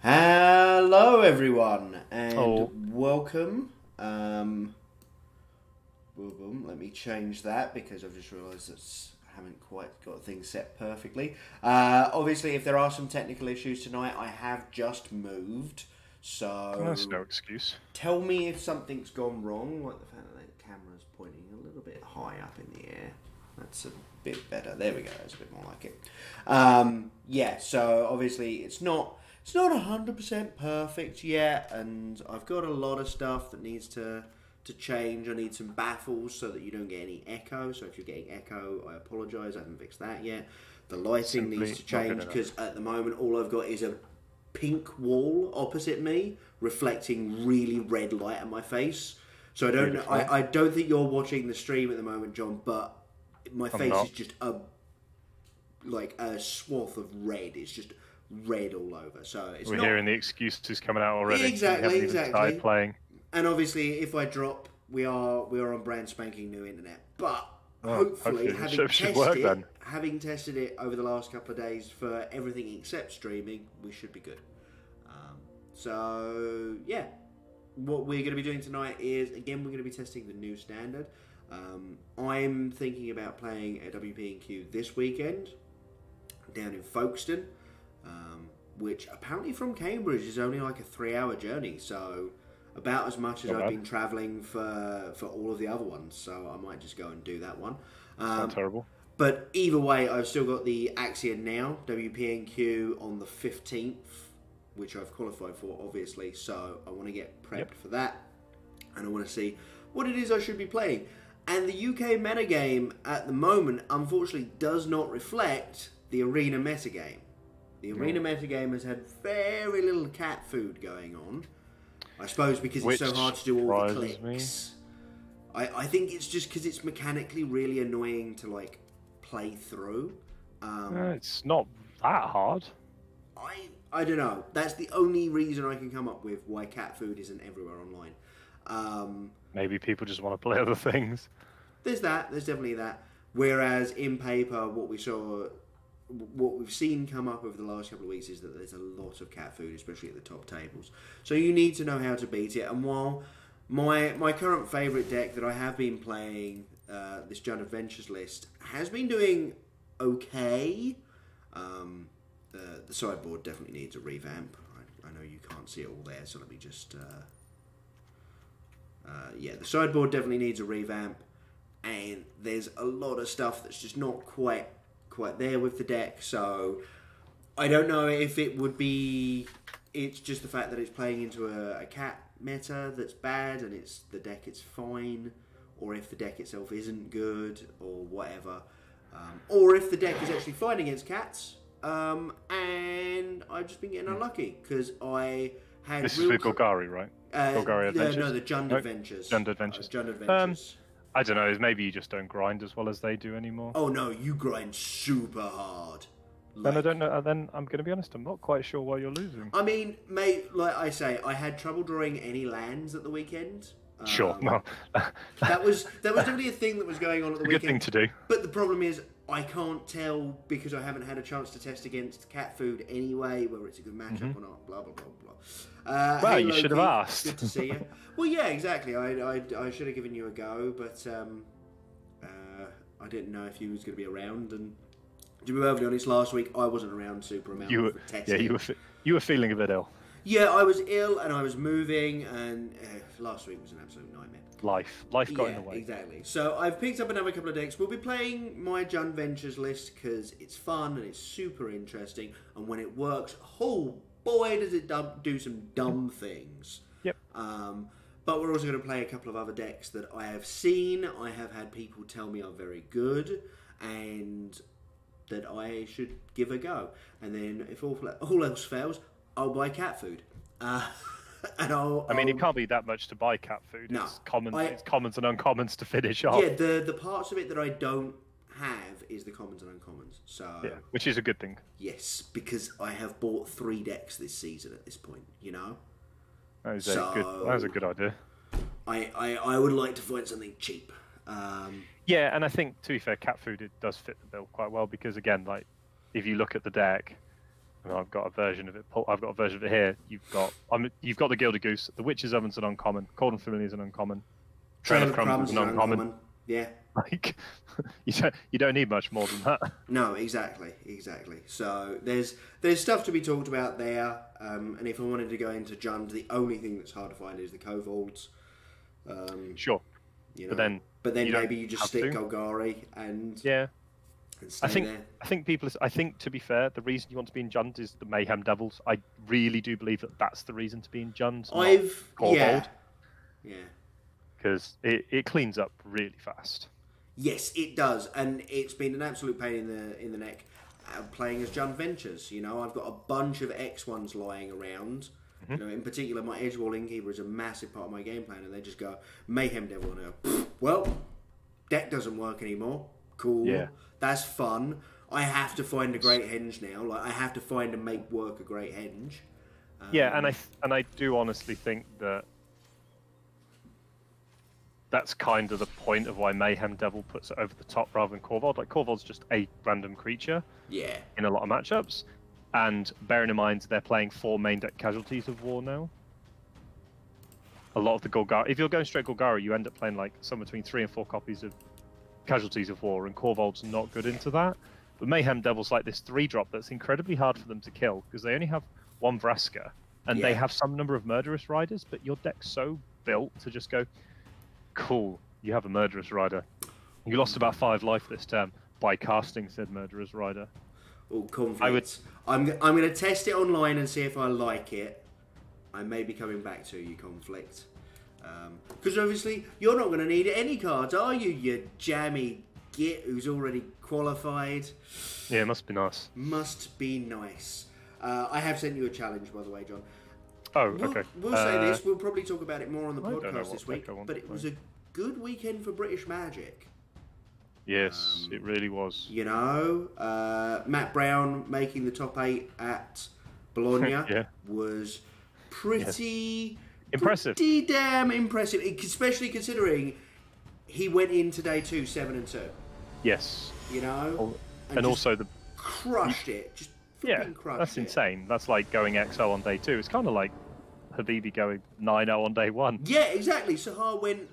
Hello, everyone, and Oh, welcome. Boom, boom. Let me change that because I've just realised that I haven't quite got things set perfectly. Obviously, if there are some technical issues tonight, I have just moved, that's so no excuse. tell me if something's gone wrong, like the fact that the camera's pointing a little bit high up in the air. That's a bit better. There we go. That's a bit more like it. Yeah. So obviously, it's not 100% perfect yet, and I've got a lot of stuff that needs to change. I need some baffles so that you don't get any echo. So if you're getting echo, I apologise. I haven't fixed that yet. The lighting Simply needs to not good change enough. because at the moment all I've got is a pink wall opposite me reflecting really red light at my face. So Beautiful. I don't think you're watching the stream at the moment, John, but my I'm face not. is just a swath of red. It's just red all over. So it's We're not hearing the excuses coming out already. exactly, We haven't even started playing. And obviously, if I drop, we are on brand spanking new internet. But Oh, hopefully, it having should work tested then. having tested it over the last couple of days for everything except streaming, we should be good. So yeah, what we're going to be doing tonight is again we're going to be testing the new standard. I'm thinking about playing a WP&Q this weekend down in Folkestone, which apparently from Cambridge is only like a 3-hour journey. So about as much as Not I've bad. been travelling for all of the other ones. So I might just go and do that one. It's not terrible. But either way, I've still got the Axia now, WPNQ on the 15th, which I've qualified for, obviously. So I want to get prepped for that. And I want to see what it is I should be playing. And the UK metagame at the moment, unfortunately, does not reflect the arena metagame. The arena metagame has had very little cat food going on. I suppose because Which it's so hard to do all the surprises clicks. I think it's just because it's mechanically really annoying to like play through. It's not that hard. I don't know. That's the only reason I can come up with why cat food isn't everywhere online. Maybe people just want to play other things. There's that. There's definitely that. Whereas in paper, what we've seen come up over the last couple of weeks is that there's a lot of cat food, especially at the top tables. So you need to know how to beat it. And while my current favourite deck that I have been playing, this Jund Adventures list, has been doing okay. The sideboard definitely needs a revamp. I know you can't see it all there, so let me just... yeah, the sideboard definitely needs a revamp. And there's a lot of stuff that's just not quite there with the deck. So I don't know if it would be... It's just the fact that it's playing into a cat meta that's bad and it's the deck it's fine. Or if the deck itself isn't good or whatever. Or if the deck is actually fine against cats. And I've just been getting unlucky because I had This is with Golgari, right? Golgari Adventures? No, the Jund No? Adventures. Jund Adventures. Jund Adventures. I don't know. Maybe you just don't grind as well as they do anymore. Oh no, you grind super hard. Then I don't know. Then I'm going to be honest. I'm not quite sure why you're losing. I mean, mate, like I say, I had trouble drawing any lands at the weekend. Sure. No. That was definitely a thing that was going on at the Good weekend. thing to do. But the problem is, I can't tell because I haven't had a chance to test against cat food anyway, whether it's a good matchup or not. Blah blah blah blah. Well, hey, you should have Loki, asked. Good to see you. Well, yeah, exactly. I should have given you a go, but I didn't know if you was going to be around. And to be perfectly honest, last week I wasn't around super amount You were, for testing. yeah, you were feeling a bit ill. Yeah, I was ill and I was moving, and last week was an absolute nightmare. Life got in the way. Exactly. So I've picked up another couple of decks. We'll be playing my Jund Ventures list because it's fun and it's super interesting. And when it works, oh boy, does it do some dumb things. Yep. But we're also going to play a couple of other decks that I have seen. I have had people tell me are very good and that I should give a go. And then if all else fails, I'll buy cat food. And I mean, it can't be that much to buy cat food. No, It's commons and uncommons to finish off. Yeah, the parts of it that I don't have is the commons and uncommons. So Yeah, which is a good thing. yes, because I have bought 3 decks this season at this point. You know, That is a good idea. I would like to find something cheap. Yeah, and I think to be fair, cat food it does fit the bill quite well because again, like if you look at the deck, And I've got a version of it. I've got a version of it here. You've got the Gilded Goose, the Witch's Oven's an uncommon, Cauldron Familiar is an uncommon, Trail of Crumbs is an uncommon. Yeah. Like, you don't need much more than that. No, exactly. So there's stuff to be talked about there. And if I wanted to go into Jund, the only thing that's hard to find is the Kobolds. Sure. You know, but then maybe you just stick Golgari and yeah. And stay there. I think to be fair, the reason you want to be in Jund is the Mayhem Devils. I really do believe that that's the reason to be in Jund. Yeah. Because it cleans up really fast. Yes, it does, and it's been an absolute pain in the neck playing as Jund Ventures. You know, I've got a bunch of X ones lying around. Mm-hmm. You know, in particular, my Edgewall Innkeeper is a massive part of my game plan, and they just go Mayhem Devil, and I go, well, deck doesn't work anymore. Cool, yeah. That's fun. I have to find a great henge now. Like I have to find and make work a great henge. Yeah, and I do honestly think that that's kind of the point of why Mayhem Devil puts it over the top rather than Korvold. Like, Korvold's just a random creature in a lot of matchups. And bearing in mind, they're playing 4 main deck Casualties of War now. A lot of the Golgari... If you're going straight Golgari, you end up playing like somewhere between 3 and 4 copies of Casualties of War, and Korvold's not good into that. But Mayhem Devil's like this 3-drop that's incredibly hard for them to kill, because they only have 1 Vraska, and they have some number of Murderous Riders, but your deck's so built to just go... Cool, you have a Murderous Rider. You lost about 5 life this term by casting said Murderous Rider. Oh, Conflict. I'm going to test it online and see if I like it. I may be coming back to you, Conflict. Because obviously, you're not going to need any cards, are you, you jammy git who's already qualified? Yeah, it must be nice. Must be nice. I have sent you a challenge, by the way, John. Oh, okay. We'll say this. We'll probably talk about it more on the podcast this week. But it was a good weekend for British Magic. Yes, it really was. You know, Matt Brown making the top 8 at Bologna was pretty impressive. Pretty damn impressive, especially considering he went into day 2 7-2. Yes. You know, and also crushed it. Just crushed that's it. Insane. That's like going XO on day 2. It's kind of like Habibi going 9-0 on day 1. Yeah, exactly. Sahar went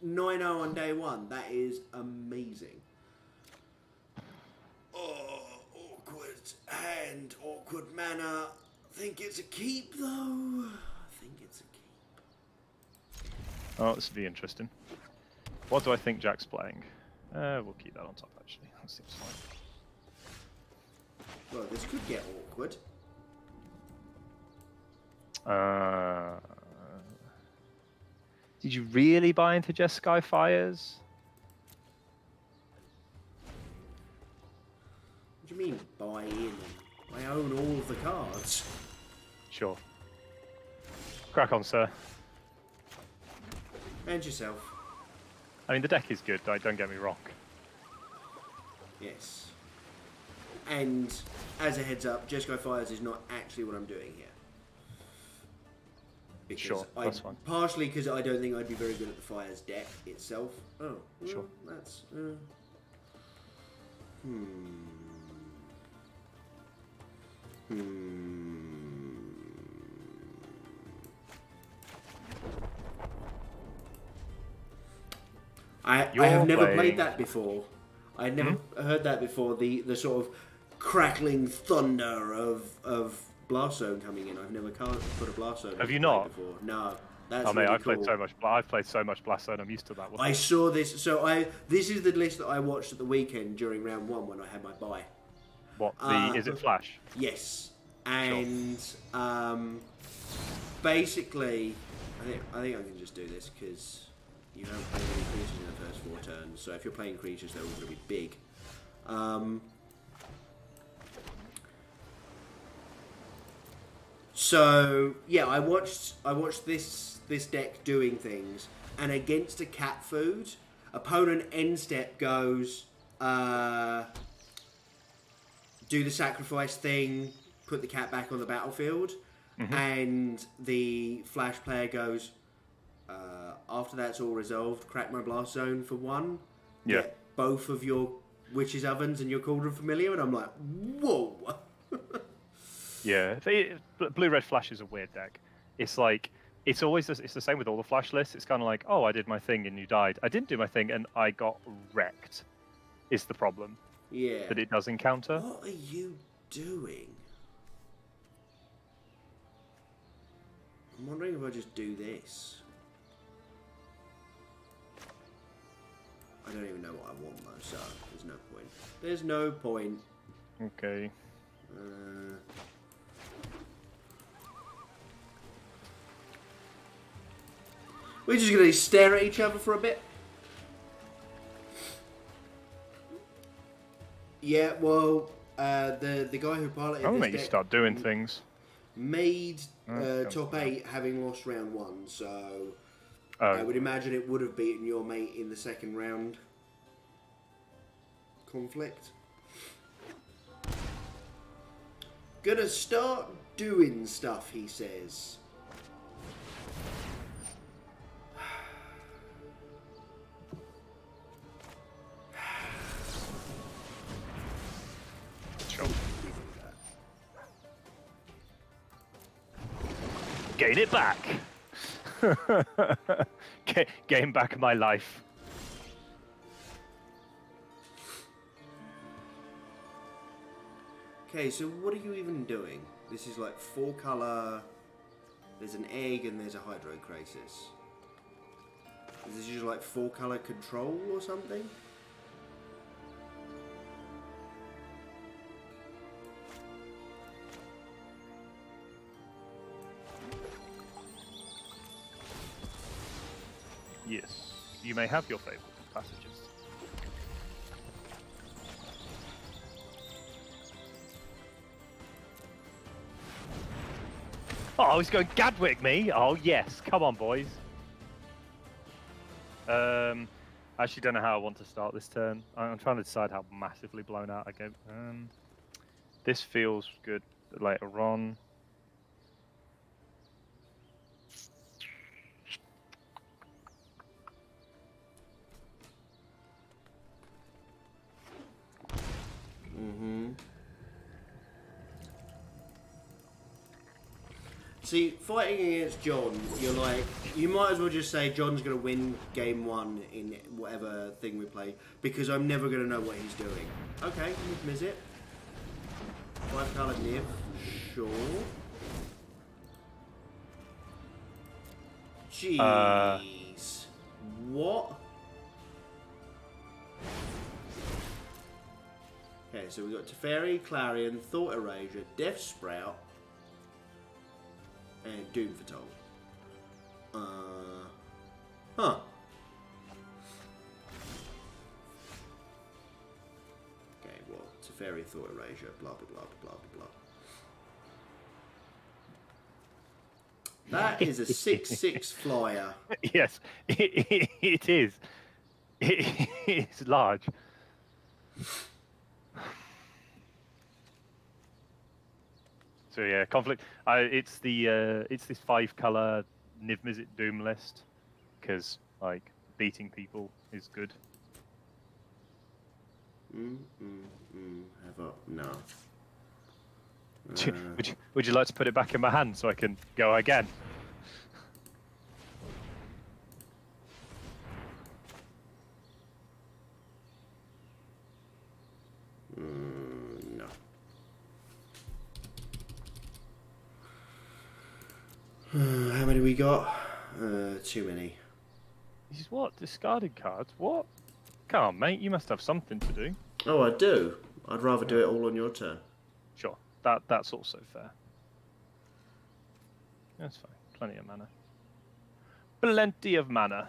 9-0 on day 1. That is amazing. Oh, awkward hand, awkward manner. Think it's a keep, though. I think it's a keep. Oh, this will be interesting. What do I think Jack's playing? We'll keep that on top, actually. That seems fine. Well, this could get awkward. Did you really buy into Jeskai Fires? What do you mean, buy in? I own all of the cards. Sure. Crack on, sir. And yourself. I mean, the deck is good, don't get me wrong. Yes. And as a heads up, Jeskai Fires is not actually what I'm doing here. Because sure, that's fine. Partially because I don't think I'd be very good at the Fires deck itself. Oh, well, sure. That's... I have never played that before. I had never heard that before. The sort of crackling thunder of Blast Zone coming in. I've never put a Blast Zone. Have you not? Before. No. That's oh, mate, really I've cool. played so much Blast Zone. I'm used to that. I saw this. So this is the list that I watched at the weekend during round 1 when I had my bye. What is it Flash? Yes, and basically, I think I can just do this because you don't play any creatures in the first 4 turns. So if you're playing creatures, they're all going to be big. So yeah, I watched this deck doing things, and against a cat food, opponent end step goes do the sacrifice thing, put the cat back on the battlefield, and the Flash player goes after that's all resolved, crack my Blast Zone for 1. Yeah. Get both of your Witch's Ovens and your Cauldron Familiar, and I'm like, whoa. Yeah, blue-red flash is a weird deck. It's like it's the same with all the flash lists. It's kind of like, oh, I did my thing and you died. I didn't do my thing and I got wrecked. Is the problem? Yeah. That it does encounter. What are you doing? I'm wondering if I just do this. I don't even know what I want though, so there's no point. There's no point. Okay. We're just gonna stare at each other for a bit. Yeah, well, the guy who piloted I'm gonna this make you deck start doing things. made top 8 having lost round 1, so I would imagine it would have beaten your mate in the second round conflict. Gonna start doing stuff, he says. Gain it back. Gain back my life. Okay, so what are you even doing? This is like 4-color. There's an egg and there's a Hydrocrisis. Is this just like 4-color control or something? Yes, you may have your favourite passages. Oh, he's going Gadwick me? Oh, yes. Come on, boys. I actually don't know how I want to start this turn. I'm trying to decide how massively blown out I go. This feels good later on. See, fighting against John, you're like, you might as well just say John's going to win game 1 in whatever thing we play, because I'm never going to know what he's doing. Okay, miss it. 5-color Niv, sure. Jeez. What? Okay, so we've got Teferi, Clarion, Thought Erasure, Death Sprout, and Doom Foretold. Huh. Okay, well, Teferi, Thought Erasure, blah, blah, blah, blah, blah, blah. That is a 6/6 flyer. Yes, it is. It's large. So yeah, conflict. It's this 5-color Niv Mizzet Doom list because like beating people is good. Have a no. Would you like to put it back in my hand so I can go again? No. How many we got? Too many. This is what? Discarded cards? What? Come on, mate. You must have something to do. Oh, I do. I'd rather do it all on your turn. Sure. That's also fair. That's fine. Plenty of mana. Plenty of mana.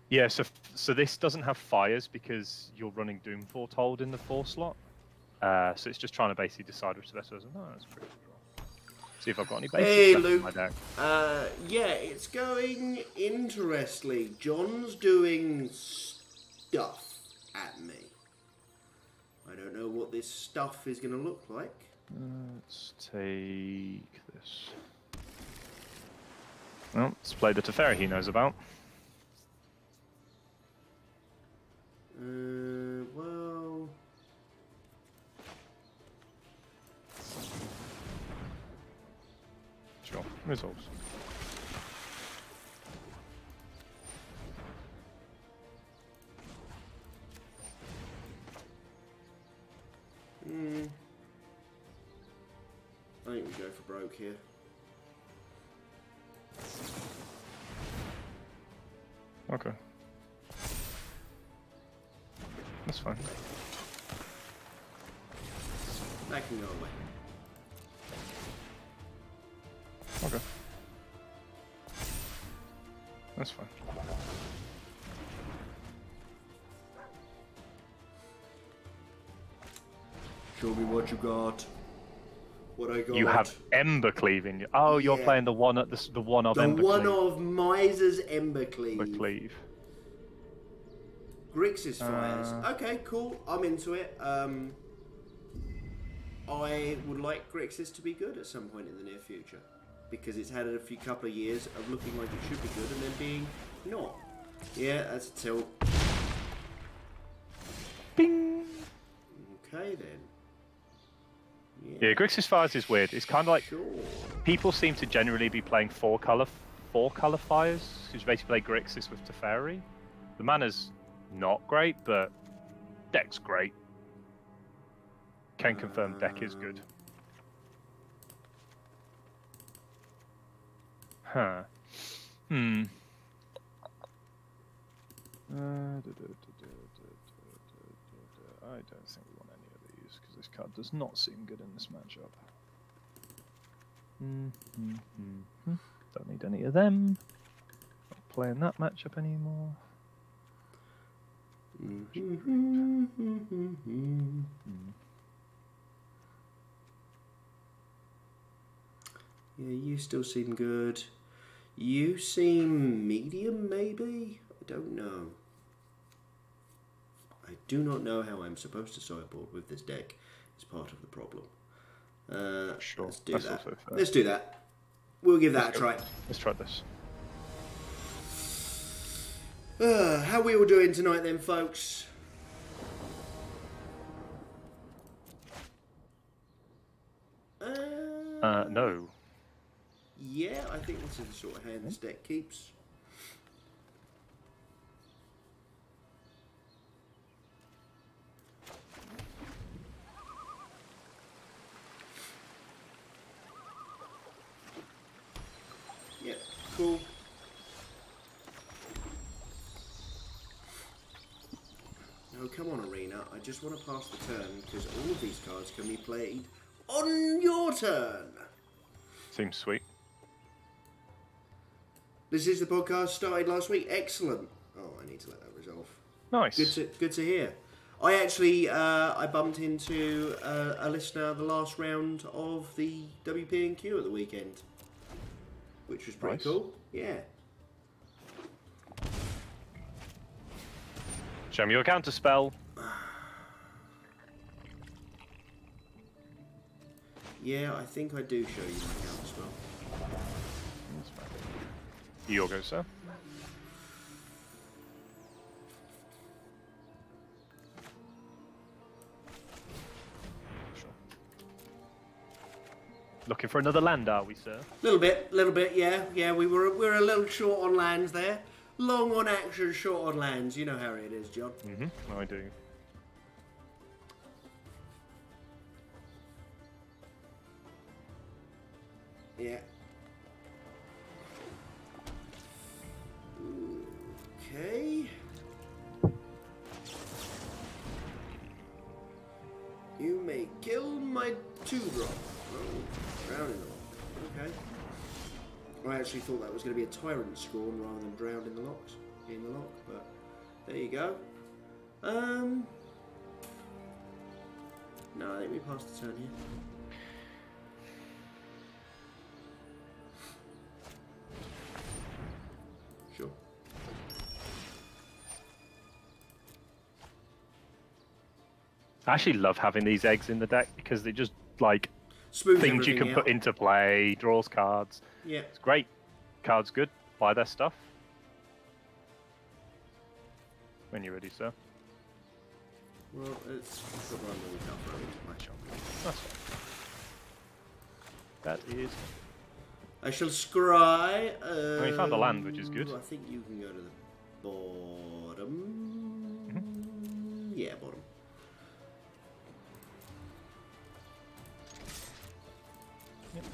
Yeah, so this doesn't have fires because you're running Doom Foretold in the 4 slot. So it's just trying to basically decide which the best version. Oh, that's pretty good. See if I've got any basics hey, left Luke. in my deck. Yeah, it's going interestingly. John's doing stuff at me. I don't know what this stuff is going to look like. Let's take this. Well, let's play the Teferi he knows about. Well... Resolves. I think we go for broke here. Okay. That's fine. That can go away. Okay. That's fine. Show me what you got. What I got. You have Embercleave in you. Oh, you're playing the one at the one of Embercleave. The one of Miser's Embercleave. Embercleave. Grixis Fires. Okay, cool. I'm into it. I would like Grixis to be good at some point in the near future, because it's had a couple of years of looking like it should be good and then being not. Yeah, that's a tilt. Bing. Okay then. Yeah, Grixis Fires is weird. It's kind of like people seem to generally be playing four color fires, because you basically play Grixis with Teferi. The mana's not great, but deck's great. Can confirm deck is good. Huh. Hmm. I don't think we want any of these, because this card does not seem good in this matchup. Don't need any of them. Not playing that matchup anymore. Yeah, you still seem good. You seem medium, maybe? I don't know. I do not know how I'm supposed to sideboard with this deck. It's part of the problem. Sure. Let's do that. Let's do that. We'll give that a try. Let's try this. How we all doing tonight then, folks? No. Yeah, I think this is the sort of hand this deck keeps. Yeah, cool. No, come on, Arena. I just want to pass the turn, because all of these cards can be played on your turn. Seems sweet. This is the podcast started last week. Excellent. Oh, I need to let that resolve. Nice. Good to hear. I actually I bumped into a listener the last round of the WP&Q at the weekend, which was pretty cool. Yeah. Show me your counter spell. Yeah, I think I do show you my counter spell. Your go, sir. Sure. Looking for another land, are we, sir? Little bit, yeah. Yeah, we're a little short on lands there. Long on action, short on lands. You know how it is, John. I do. Yeah. Okay. You may kill my 2-drop. Oh, drown in the lock. Okay. I actually thought that was going to be a Tyrant Scorn rather than drowned in the lock, but there you go. No, I think we passed the turn here. Sure. I actually love having these eggs in the deck, because they just, like, smooth things you can put into play, draws cards. Yeah. It's great. Cards good. Buy their stuff. When you're ready, sir. Well, it's the one that we can't throw into my shop. That's fine. That is... I shall scry. Oh, you found a land, which is good. I think you can go to the bottom. Mm-hmm. Yeah, bottom. Yep.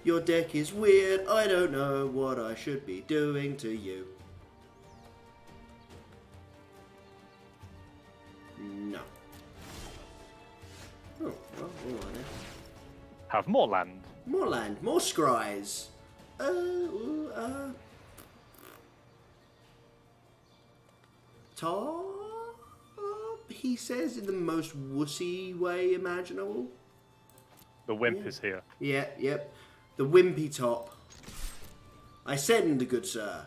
Your deck is weird. I don't know what I should be doing to you. No. Oh, well, all right then. Have more land. More land, more scries. Top, he says in the most wussy way imaginable. The wimp is here. Yeah, yep. The wimpy top. I send, good sir.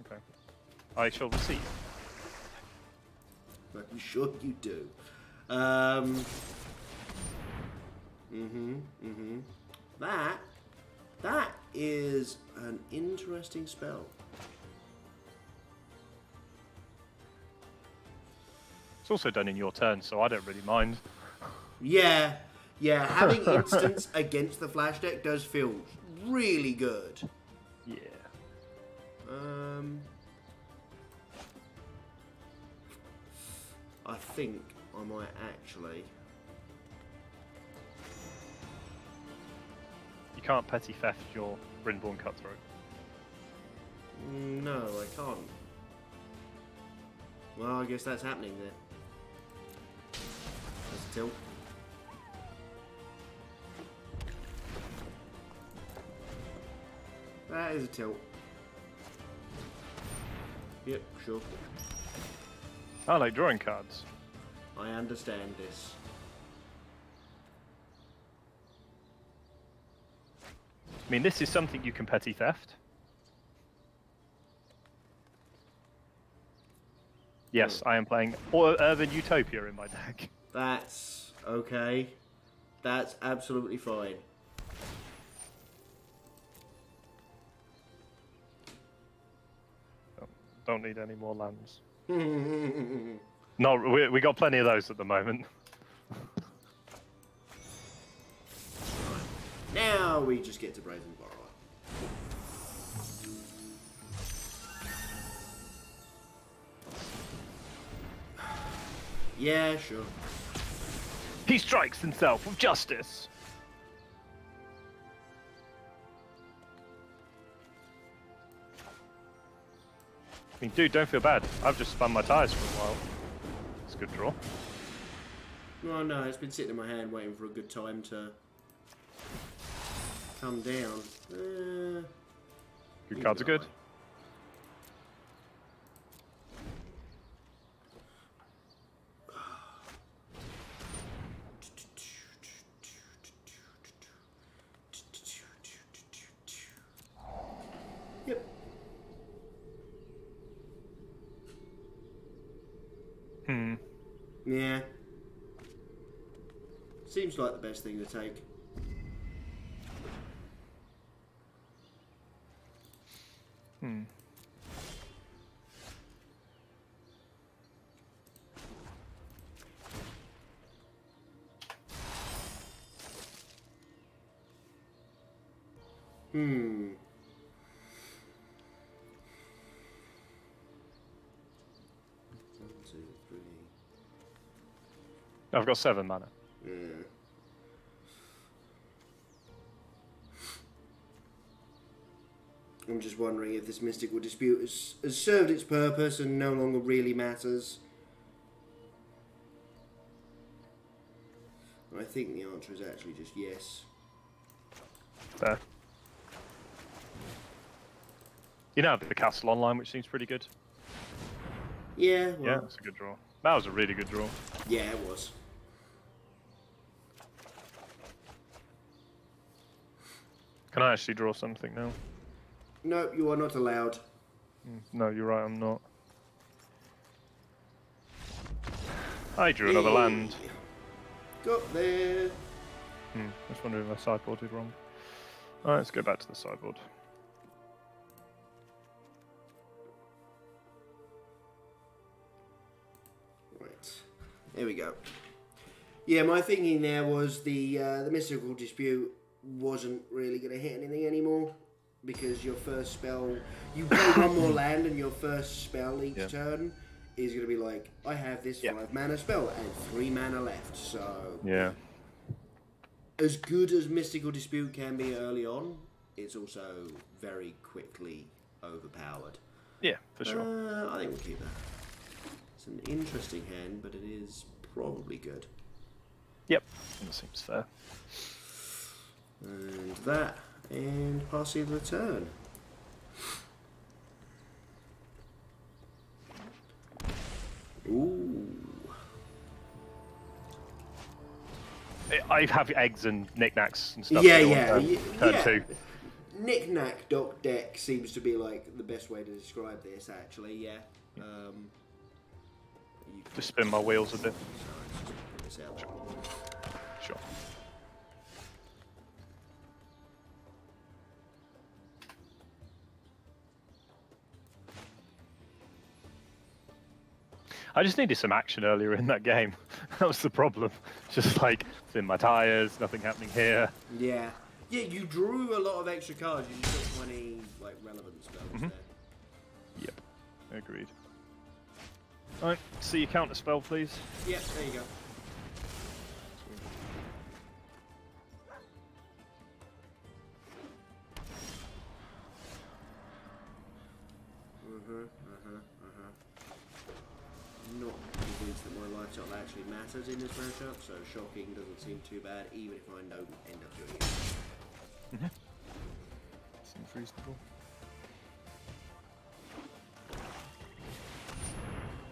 Okay. I shall receive. I'm sure you do. That is an interesting spell. It's also done in your turn, so I don't really mind. Yeah, having instance against the flash deck does feel really good. Yeah. I think I might actually. You can't petty theft your Brynborn Cutthroat. No, I can't. Well, I guess that's happening then. That's a tilt. That is a tilt. Yep, sure. I like drawing cards. I understand this. I mean, this is something you can petty theft. Yes, I am playing Urban Utopia in my deck. That's okay. That's absolutely fine. Don't need any more lands. No, we got plenty of those at the moment. Now we just get to Brazen Borrower. Yeah, sure. He strikes himself with justice. I mean, dude, don't feel bad. I've just spun my tires for a while. It's a good draw. Oh no, it's been sitting in my hand waiting for a good time to come down. Good cards are good. Yep. Yeah. Seems like the best thing to take. One, two, three. I've got 7 mana. Yeah. I'm just wondering if this mystical dispute has served its purpose and no longer really matters. I think the answer is actually just yes. Fair. You now have the castle online, which seems pretty good. Yeah, well, yeah, that's a good draw. That was a really good draw. Yeah, it was. Can I actually draw something now? No, you are not allowed. No, you're right, I'm not. I drew another land. Got there. Just wondering if I sideboarded wrong. Alright, let's go back to the sideboard. Right. There we go. Yeah, my thinking there was the Mystical Dispute wasn't really going to hit anything anymore because your first spell, you play one more land and your first spell each turn is going to be like, I have this 5 mana spell and 3 mana left, so... Yeah. As good as Mystical Dispute can be early on, it's also very quickly overpowered. Yeah, for sure. I think we'll keep that. It's an interesting hand, but it is probably good. Yep, that seems fair. And that, and passing the turn. Ooh. I have eggs and knickknacks and stuff. Yeah. Turn 2. Knick-knack dock deck seems to be like the best way to describe this, actually. Yeah. Just spin my wheels a bit. Sure. I just needed some action earlier in that game. That was the problem. Just like, in my tyres, nothing happening here. Yeah. Yeah, you drew a lot of extra cards. You just got 20 like relevant spells there. Yep, agreed. Alright, see your counter spell, please. Yeah, there you go. Not convinced that my life shot actually matters in this matchup, so shocking doesn't seem too bad, even if I don't end up doing it. Seems reasonable.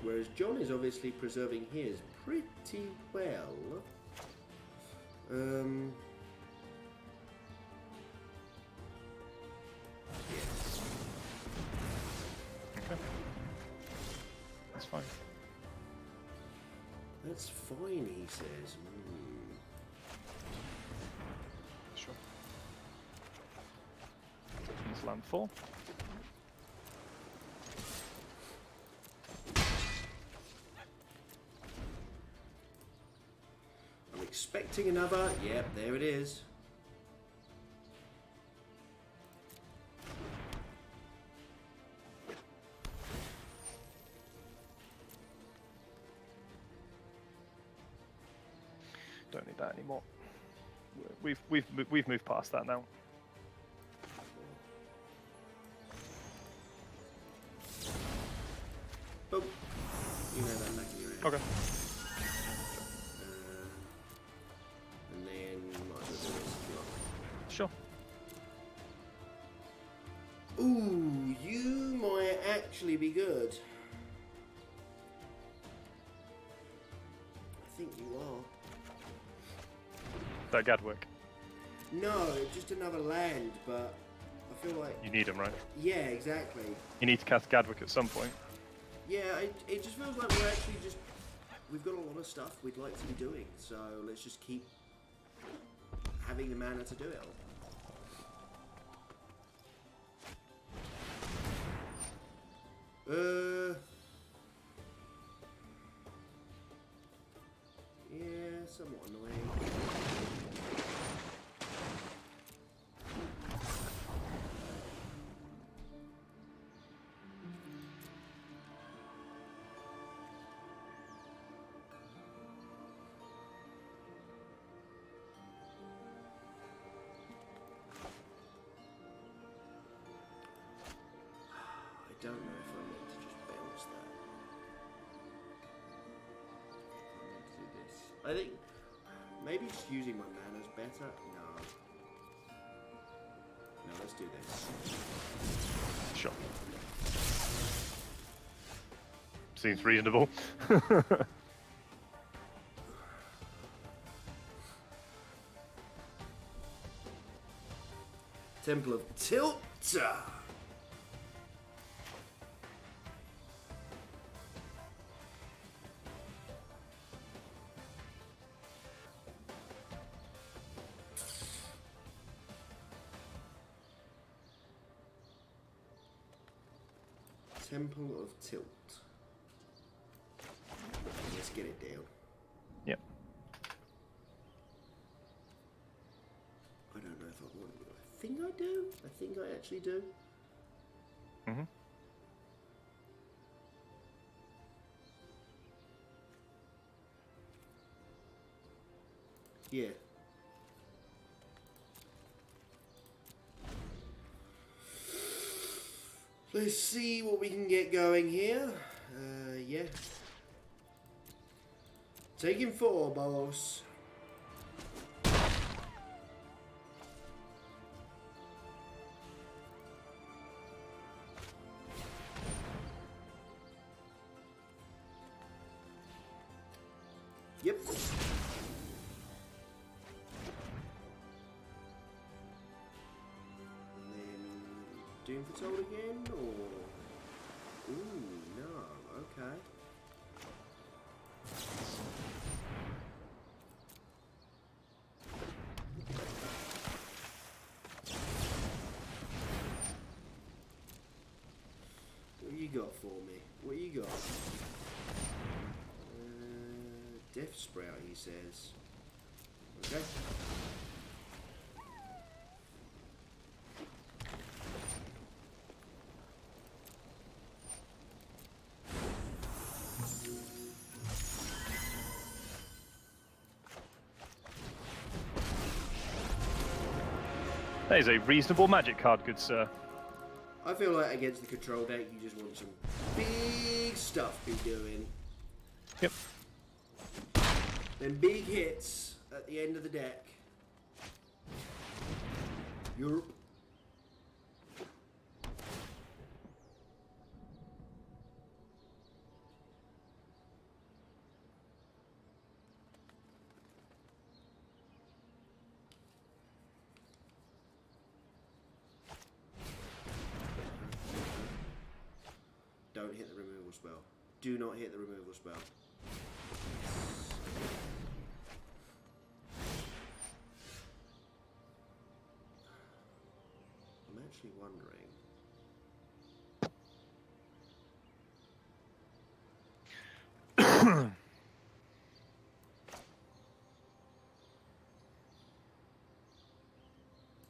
Whereas John is obviously preserving his pretty well. Yes. Okay. That's fine. That's fine, he says. Sure. It's land 4. I'm expecting another. Yep, there it is. Don't need that anymore. We've moved past that now. Oh, you know that back in your head. Okay. And then might as well do this as well. Sure. Ooh, you might actually be good. I think you are. That Gadwick. No, just another land, but I feel like... You need him, right? Yeah, exactly. You need to cast Gadwick at some point. Yeah, it just feels like we're actually just... We've got a lot of stuff we'd like to be doing, so let's just keep having the mana to do it all. Yeah, somewhat annoying. I don't know if I meant to just bounce that. I meant to do this. I think maybe just using my mana is better. No. No, let's do this. Sure. Seems reasonable. Temple of Tilt. Temple of Tilt. Let's get it down. Yep. I do. I think I actually do. Mm-hmm. Yeah. Let's see what we can get going here. Yeah. Taking 4, boss. Yep. And then Doom Foretold again, or... Ooh, no, okay. What you got for me? What you got? Death Sprout, he says. Okay. That is a reasonable magic card, good sir. I feel like against the control deck, you just want some big stuff be doing. Yep. Then big hits at the end of the deck. Europe. Don't hit the removal spell. Do not hit the removal spell. I'm actually wondering.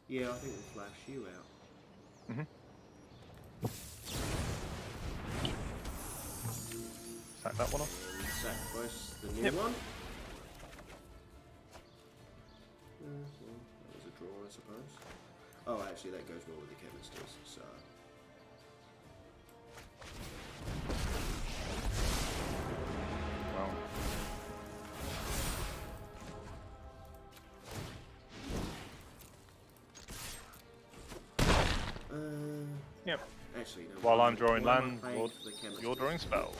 Yeah, I think we'll flash you out. Mm-hmm. Sack that one off. Sacrifice the new one. Well, that was a draw, I suppose. Oh, actually, that goes well with the chemistries, so... Yep. Actually, no. While I'm drawing land, you're drawing spells.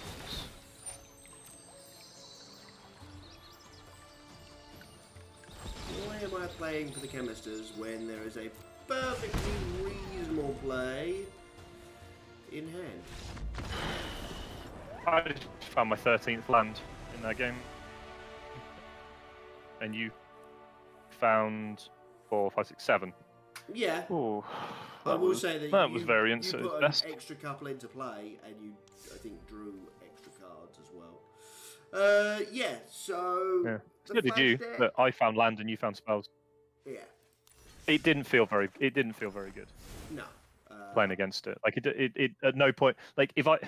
Why am I playing for the chemisters when there is a perfectly reasonable play in hand? I just found my 13th land in that game. And you found 4, 5, 6, 7. Yeah. Ooh, I will say that was variance you at its put best. an extra couple into play, and you, I think, drew extra cards as well. Yeah. So. Yeah. So did you? deck, But I found land and you found spells. Yeah. It didn't feel very. It didn't feel very good. No. Playing against it, like it at no point. Like if I,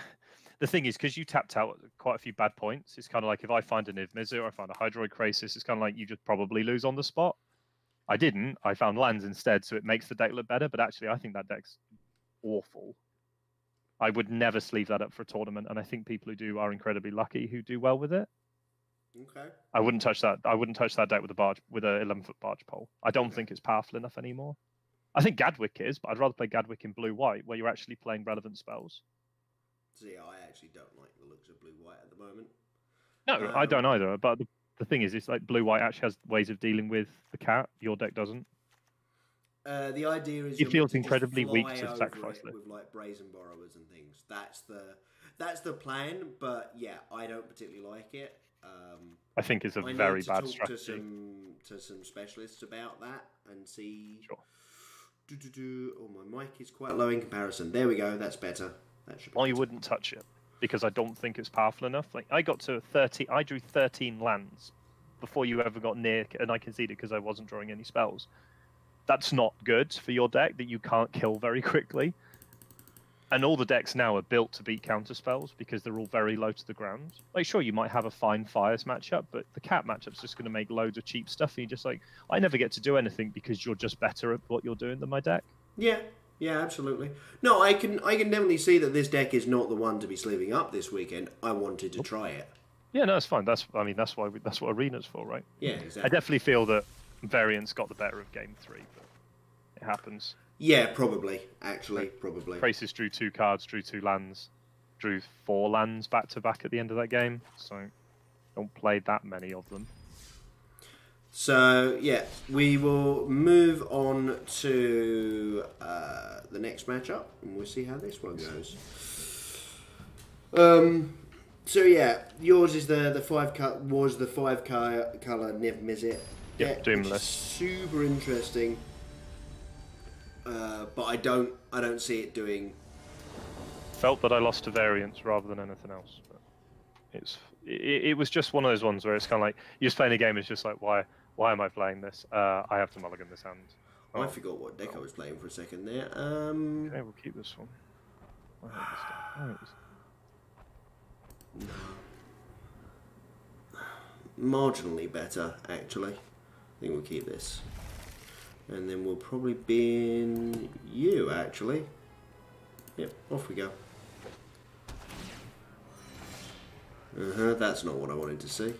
the thing is, because you tapped out quite a few bad points. It's kind of like if I find an Niv Mizzet or I find a Hydroid Krasis, it's kind of like you just probably lose on the spot. I didn't. I found lands instead, so it makes the deck look better. But actually, I think that deck's awful. I would never sleeve that up for a tournament, and I think people who do are incredibly lucky who do well with it. Okay. I wouldn't touch that. I wouldn't touch that deck with a 11-foot barge pole. I don't think it's powerful enough anymore. I think Gadwick is, but I'd rather play Gadwick in blue-white, where you're actually playing relevant spells. See, I actually don't like the looks of blue-white at the moment. No, I don't either. But the thing is, it's like blue-white actually has ways of dealing with the cat. Your deck doesn't. The idea is it feels incredibly weak to sacrifice it with like brazen borrowers and things. That's the plan. But yeah, I don't particularly like it. I think it's a very bad strategy. To some specialists about that and see. Sure. Oh, my mic is quite low in comparison. There we go. That's better. That should be I wouldn't touch it because I don't think it's powerful enough. Like I got to 30. I drew 13 lands before you ever got near, and I conceded because I wasn't drawing any spells. that's not good for your deck that you can't kill very quickly. And all the decks now are built to beat counter spells because they're all very low to the ground. Like, sure, you might have a fine Fires matchup, but the Cat matchup's just going to make loads of cheap stuff. And you're just like, I never get to do anything because you're just better at what you're doing than my deck. Yeah, absolutely. No, I can definitely see that this deck is not the one to be sleeving up this weekend. I wanted to try it. Yeah, no, it's fine. That's what Arena's for, right? Yeah, exactly. I definitely feel that Variance got the better of game 3, but it happens. Yeah, probably. Actually, probably. Krasis drew 2 cards, drew 2 lands, drew 4 lands back to back at the end of that game. So don't play that many of them. So yeah, we will move on to the next matchup, and we'll see how this one goes. So yeah, yours is the 5 color Niv Mizzet. Yeah, Doomless. Super interesting. But I don't see it doing. Felt that I lost to Variance rather than anything else. But it was just one of those ones where it's kind of like you're just playing a game. It's just like why am I playing this? I have to mulligan this hand. Oh, I forgot what deck I was playing for a second there. Okay, we'll keep this one. No. Marginally better, actually. I think we'll keep this. And then we'll probably bin you, actually. Yep, off we go. That's not what I wanted to see.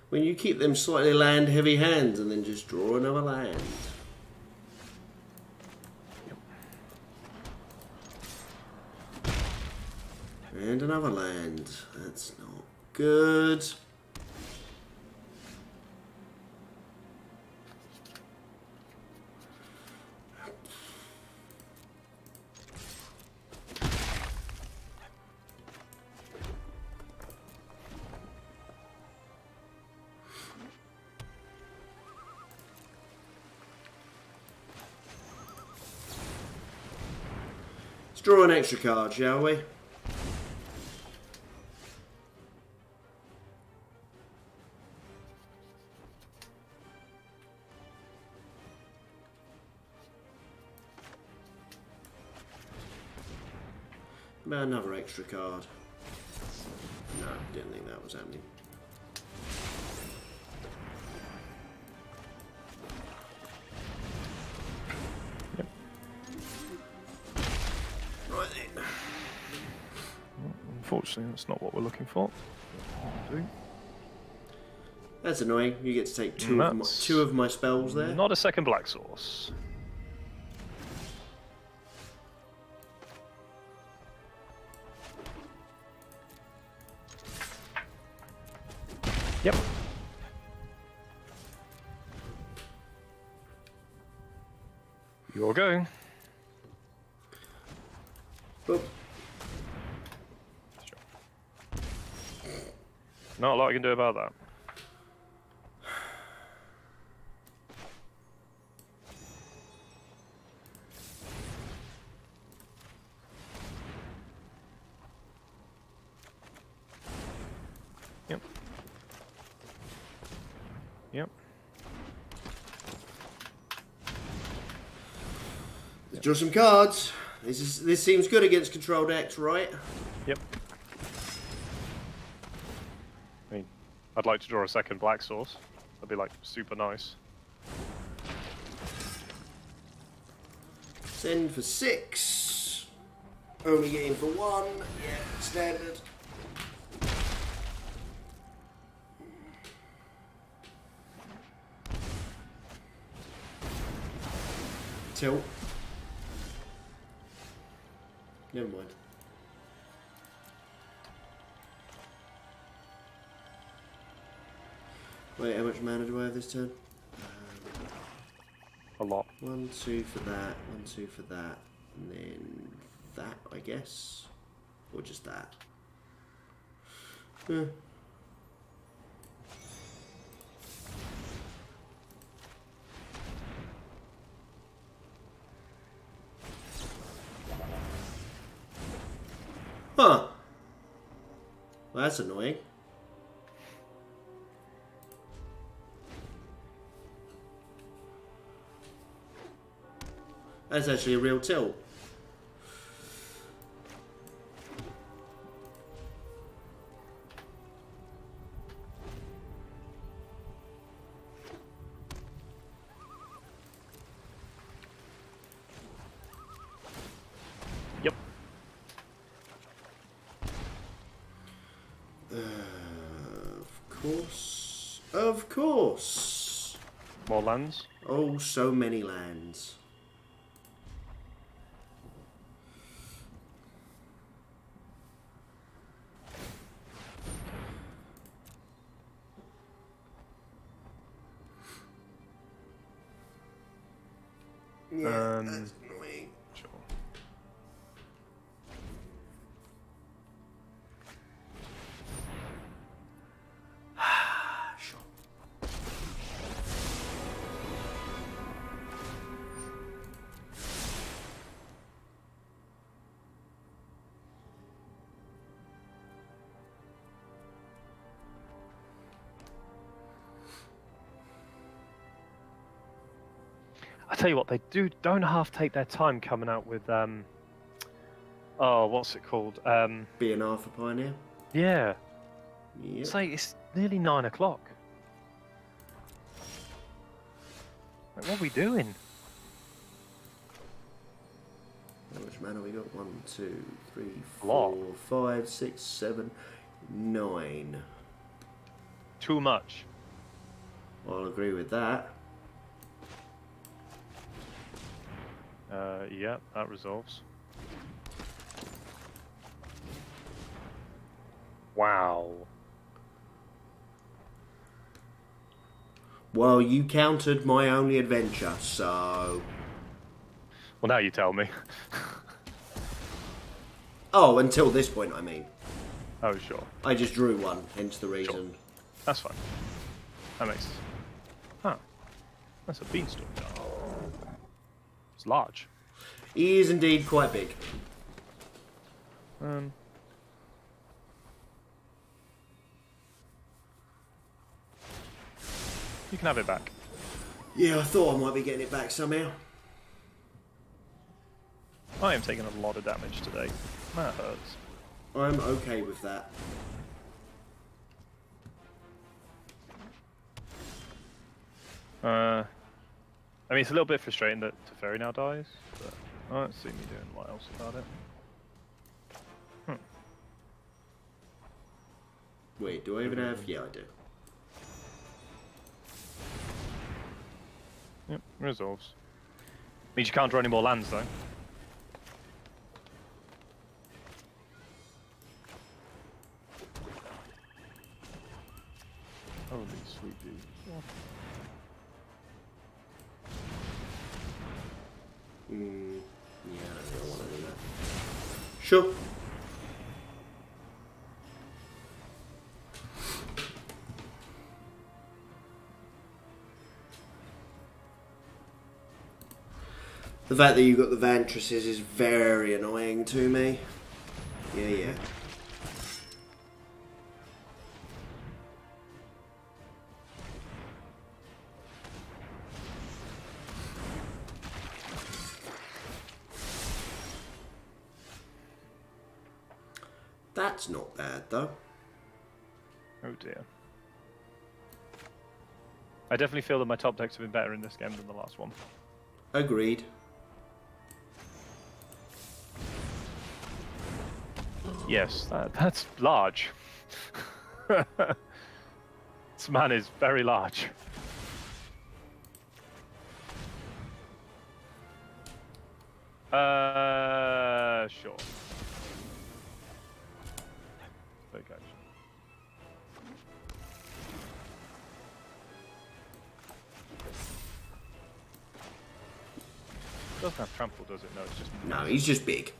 When you keep them slightly land-heavy hands and then just draw another land. And another land. That's not good. Let's draw an extra card, shall we? About another extra card. No, didn't think that was happening. Yep. Right then. Unfortunately, that's not what we're looking for. That's annoying. You get to take two of my spells there. Not a second Black Source. Yep. Your go. Boop. Sure. Not a lot I can do about that. Yep. Yep. Let's draw some cards. This seems good against control decks, right? Yep. I mean, I'd like to draw a second Black Source. That'd be like super nice. Send for 6. Only getting for 1. Yeah, standard. Tilt. Never mind. Wait, how much mana do I have this turn? A lot. 1, 2 for that, 1, 2 for that, and then that, I guess? Or just that? Huh. Well, that's annoying. That's actually a real tilt. Yep. Of course. Of course. More lands? Oh, so many lands. Yeah, that's annoying. Sure. Sure. I tell you what, they don't half take their time coming out with oh, what's it called? BNR for Pioneer. Yeah. Yep. It's nearly 9 o'clock. Like, what are we doing? How much mana we got? 1, 2, 3, A lot. 4, 5, 6, 7, 9. Too much. I'll agree with that. Yeah, that resolves. Wow. Well, you countered my only adventure, so... Well, now you tell me. Oh, until this point, I mean. Oh, sure. I just drew one, hence the reason. Sure. That's fine. That makes... Huh. That's a beanstalk. It's large. He is indeed quite big. You can have it back. Yeah, I thought I might be getting it back somehow. I am taking a lot of damage today. That hurts. I'm okay with that. I mean, it's a little bit frustrating that Teferi now dies, but I don't see me doing what else about it. Wait, do I even have... Yeah, I do. Yep, resolves. Means you can't draw any more lands, though. Holy sweet Jesus. Yeah, I don't want to do that. Sure. The fact that you've got the Vantresses is very annoying to me. Yeah. That's not bad, though. Oh dear. I definitely feel that my top decks have been better in this game than the last one. Agreed. Yes, that's large. This man is very large. Sure. Okay. Doesn't have trample, does it? No, it's just... No, he's just big.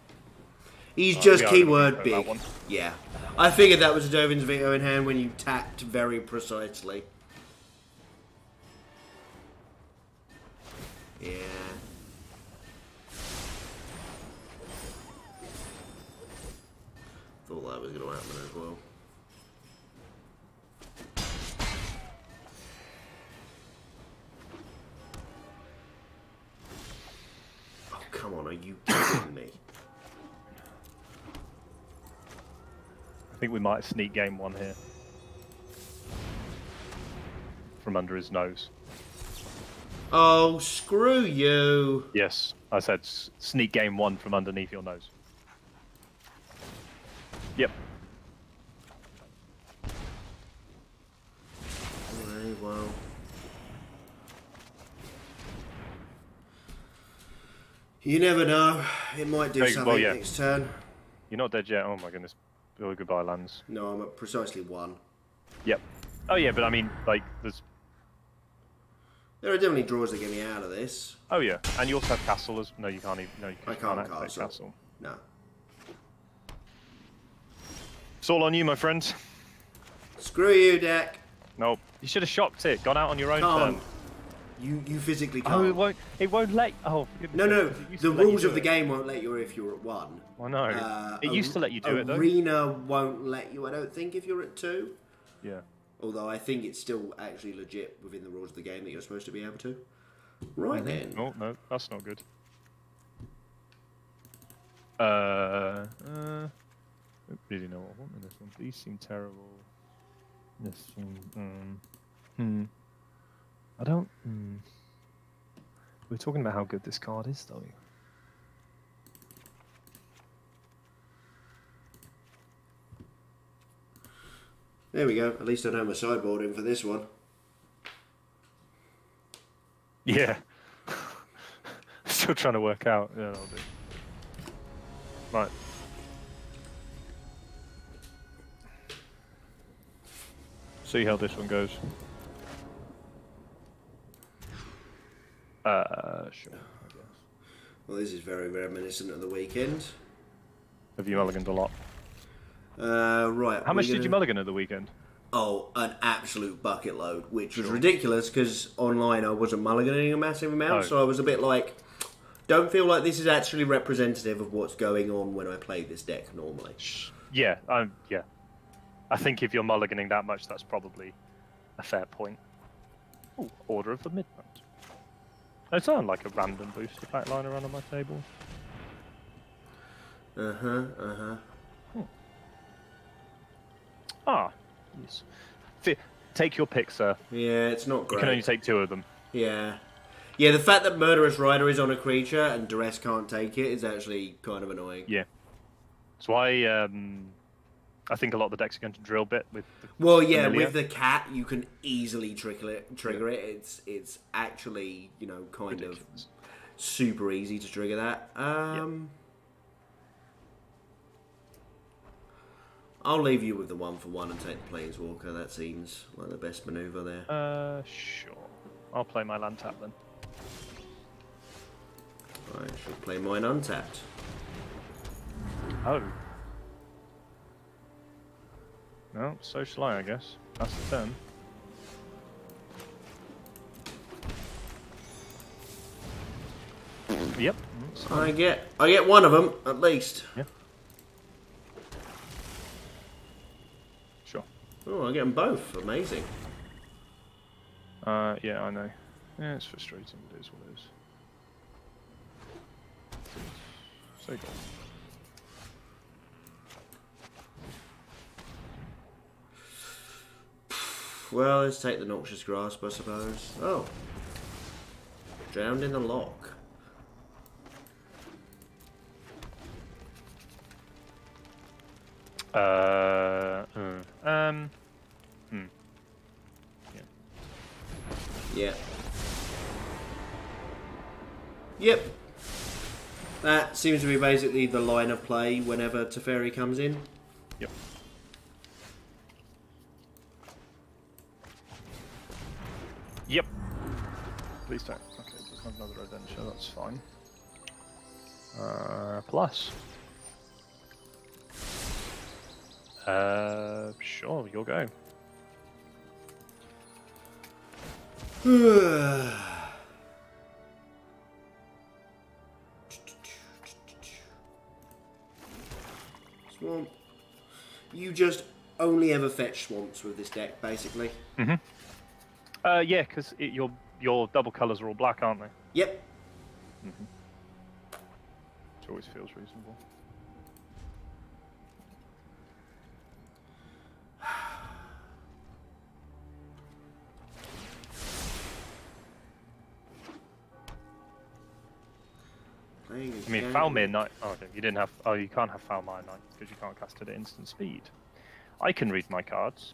He's just keyword big. Yeah. I figured that was a Dovin's Veto in hand when you tapped very precisely. Yeah. Thought that was going to happen as well. Are you kidding me? I think we might sneak game one here. From under his nose. Oh, screw you. Yes, I said sneak game one from underneath your nose. Yep. Very well. You never know. It might do something next turn. You're not dead yet. Oh my goodness. Oh, goodbye, lands. No, I'm at precisely 1. Yep. Oh yeah, but I mean, like, there's... There are definitely draws that get me out of this. Oh yeah, and you also have castle as... No, you can't even... No, you I can't castle. No. It's all on you, my friend. Screw you, deck. Nope. You should have shocked it. Gone out on your own turn. You physically can't. Oh, it won't let... Oh, no. The rules of the game won't let you if you're at 1. I know. It used to let you do it, though. Arena won't let you, I don't think, if you're at 2. Yeah. Although I think it's still actually legit within the rules of the game that you're supposed to be able to. Right then. Oh, no, that's not good. I don't really know what I want in this one. These seem terrible. This seems... I don't... We're talking about how good this card is, though. There we go. At least I know my sideboard in for this one. Yeah. Still trying to work out. Yeah, I'll do. Right. See how this one goes. Sure, I guess. Well, this is very reminiscent of the weekend. Have you mulliganed a lot? Right. How much did you mulligan at the weekend? Oh, an absolute bucket load, which was ridiculous because online I wasn't mulliganing a massive amount, so I was a bit like, don't feel like this is actually representative of what's going on when I play this deck normally. Yeah, yeah. I think if you're mulliganing that much, that's probably a fair point. Ooh, Order of the Midnight. It's on like a random booster pack lying around on my table. Ah, yes. Take your pick, sir. Yeah, it's not great. You can only take 2 of them. Yeah. Yeah, the fact that Murderous Rider is on a creature and Duress can't take it is actually kind of annoying. Yeah. That's why I think a lot of the decks are going to drill bit with the Familiar. With the cat, you can easily trigger it. It's actually, kind of super easy to trigger that. I'll leave you with the 1-for-1 and take the Planeswalker. That seems like the best maneuver there. Sure. I'll play my land tap then. I shall play mine untapped. Oh. No, so shall I guess. That's the turn. Yep. I get one of them at least. Yeah. Sure. Oh, I get them both. Amazing. Yeah, I know. Yeah, it's frustrating, but it is what it is. So good. Well, let's take the Noxious Grasp, I suppose. Oh. Drowned in the lock. Yeah. Yep. That seems to be basically the line of play whenever Teferi comes in. Yep. Yep. Please don't. Okay, there's not another adventure, that's fine. Plus. Sure, you'll go. Swamp. You just only ever fetch swamps with this deck, basically. Mm-hmm. Yeah, because your double colours are all black, aren't they? Yep. Mm-hmm. always feels reasonable. I mean, Falmir Knight. Oh, you didn't have. Oh, you can't have Falmir Knight because you can't cast it at instant speed. I can read my cards.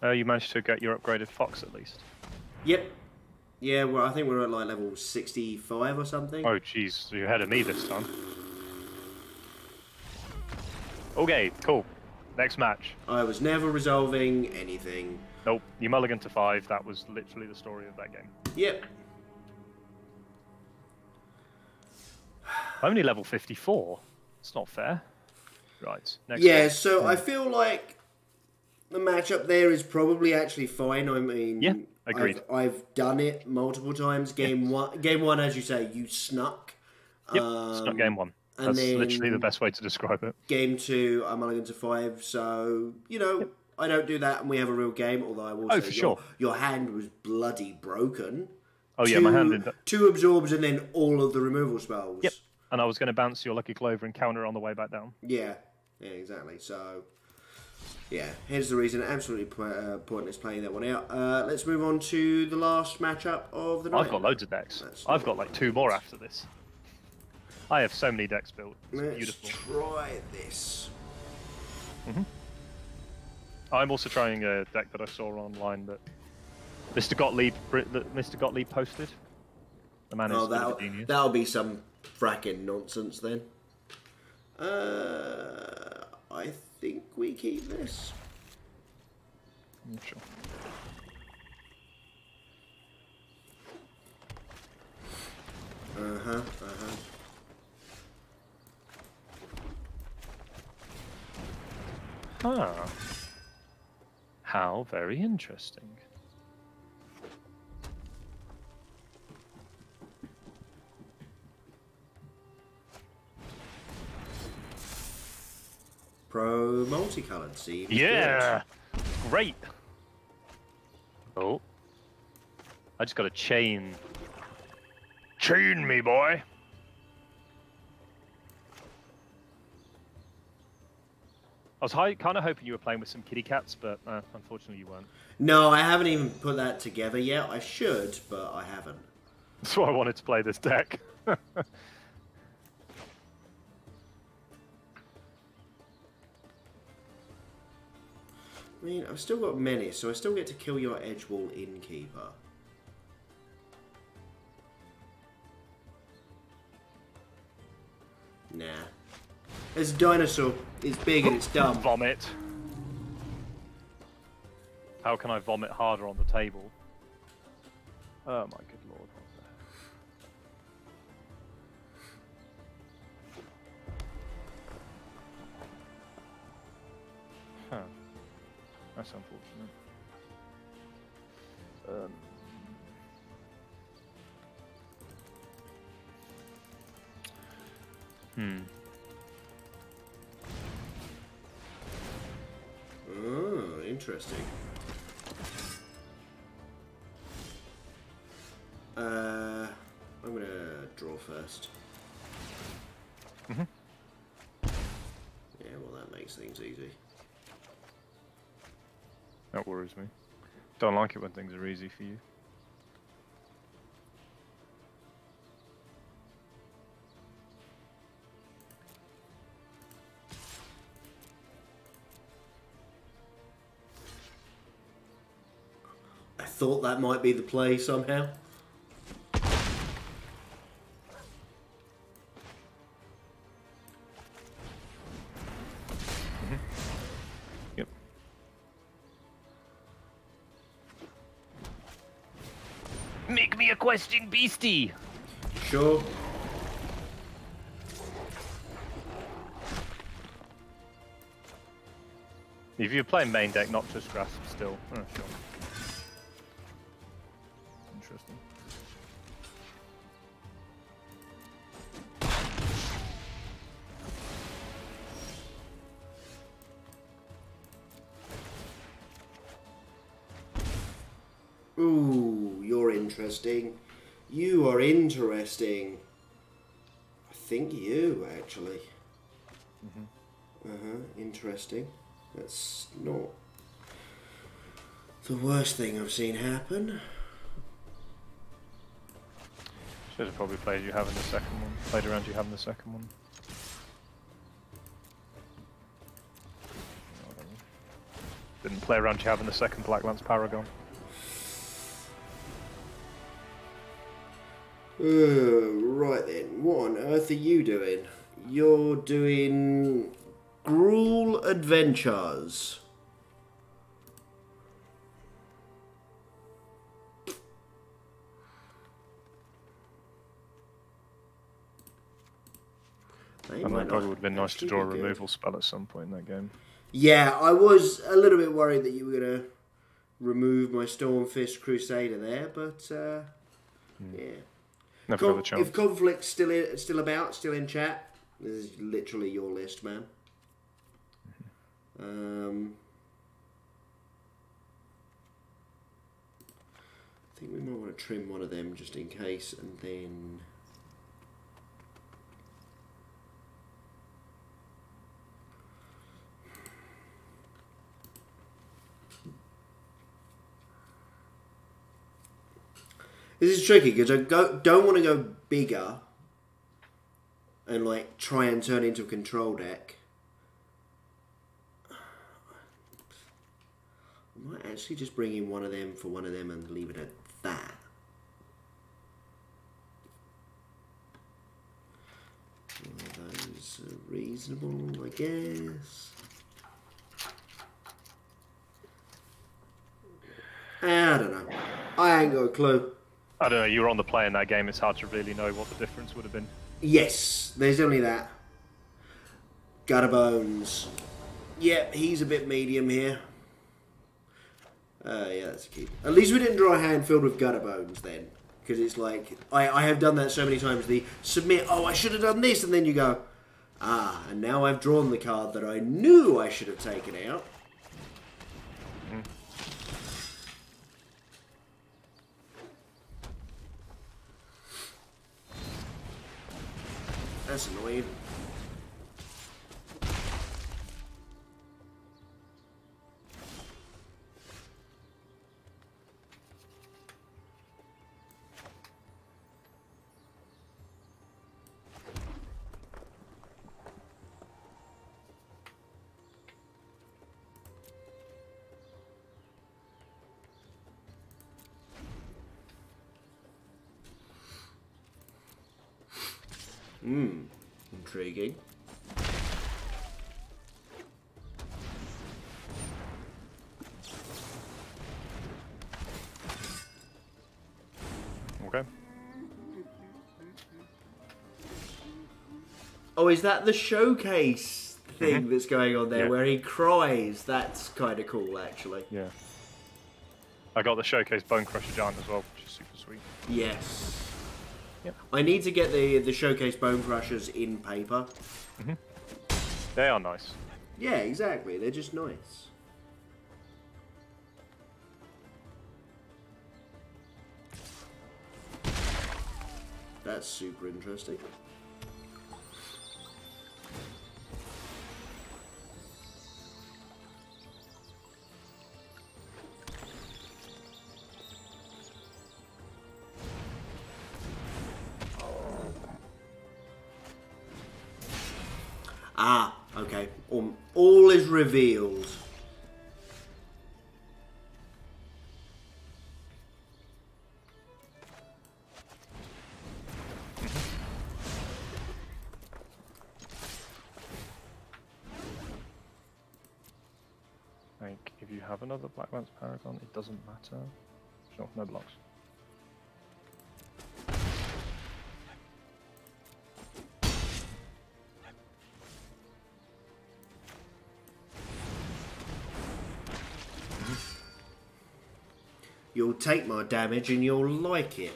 You managed to get your upgraded fox at least. Yep. Yeah, well, I think we're at like level 65 or something. Oh, jeez, you're ahead of me this time. Okay, cool. Next match. I was never resolving anything. Nope, you mulligan to 5. That was literally the story of that game. Yep. I'm only level 54. It's not fair. Right. Next yeah, so I feel like the matchup there is probably actually fine. I mean, yeah, agreed. I've done it multiple times. Game one, as you say, you snuck. Yep, snuck game 1. That's literally the best way to describe it. Game 2, I'm mulligan to 5. So, you know, yep. I don't do that and we have a real game. Although I will say your hand was bloody broken. Oh, yeah, my hand did. 2 absorbs and then all of the removal spells. Yep. And I was going to bounce your Lucky Clover and counter on the way back down. Yeah, exactly. So, yeah, here's the reason. Absolutely pointless playing that one out. Let's move on to the last matchup of the night. I've got loads of decks. I've got like 2 more after this. I have so many decks built. It's beautiful. Try this. I'm also trying a deck that I saw online that Mr. Gottlieb posted. The man is a genius. That'll be some fracking nonsense then. I think we keep this. Sure. Huh. How very interesting. Pro multicolored seems good. Great. Oh. I just got a chain. Chain me, boy. I was kind of hoping you were playing with some kitty cats, but unfortunately you weren't. No, I haven't even put that together yet. I should, but I haven't. That's why I wanted to play this deck. I mean, I've still got Menace, so I still get to kill your Edgewall Innkeeper. Nah. It's a dinosaur. It's big and it's dumb. Vomit. How can I vomit harder on the table? Oh my good lord. Huh. That's unfortunate. Oh, interesting. I'm gonna draw first. Yeah, well, that makes things easy. That worries me. Don't like it when things are easy for you. I thought that might be the play somehow. Yep. Make me a questing beastie! Sure. If you're playing main deck, not just Grasp still. Oh, sure. Interesting. interesting. You are interesting. I think you, actually. Interesting. That's not the worst thing I've seen happen. Should have probably played you having the second one. Played around you having the second one. Didn't play around you having the second Black Lance Paragon. Right then, what on earth are you doing? You're doing Gruul Adventures. I know it probably would have been nice to draw a removal spell at some point in that game. Yeah, I was a little bit worried that you were going to remove my Stormfist Crusader there, but yeah. Never got a chance. If Conflict's still in chat, this is literally your list, man. I think we might want to trim one of them just in case, and then... This is tricky because I don't want to go bigger and like try and turn into a control deck. I might actually just bring in one of them for one of them and leave it at that. One of those are reasonable, I guess. I don't know. I ain't got a clue. I don't know, you were on the play in that game, it's hard to really know what the difference would have been. Yes, there's only that. Gutterbones. Yeah, he's a bit medium here. Yeah, that's a keep. At least we didn't draw a hand filled with Gutterbones then. Because it's like, I have done that so many times. The submit, oh, I should have done this, and then you go, ah, and now I've drawn the card that I knew I should have taken out. That's annoying. Intriguing. Okay. Oh, is that the showcase thing that's going on there where he cries? That's kind of cool, actually. Yeah. I got the showcase Bone Crusher Giant as well, which is super sweet. Yes. Yep. I need to get the showcase Bone Crushers in paper. They are nice. Yeah, exactly. They're just nice. That's super interesting. Ah, okay. All is revealed. Like, if you have another Black Lance Paragon, it doesn't matter. Sure, no blocks. You'll take my damage and you'll like it.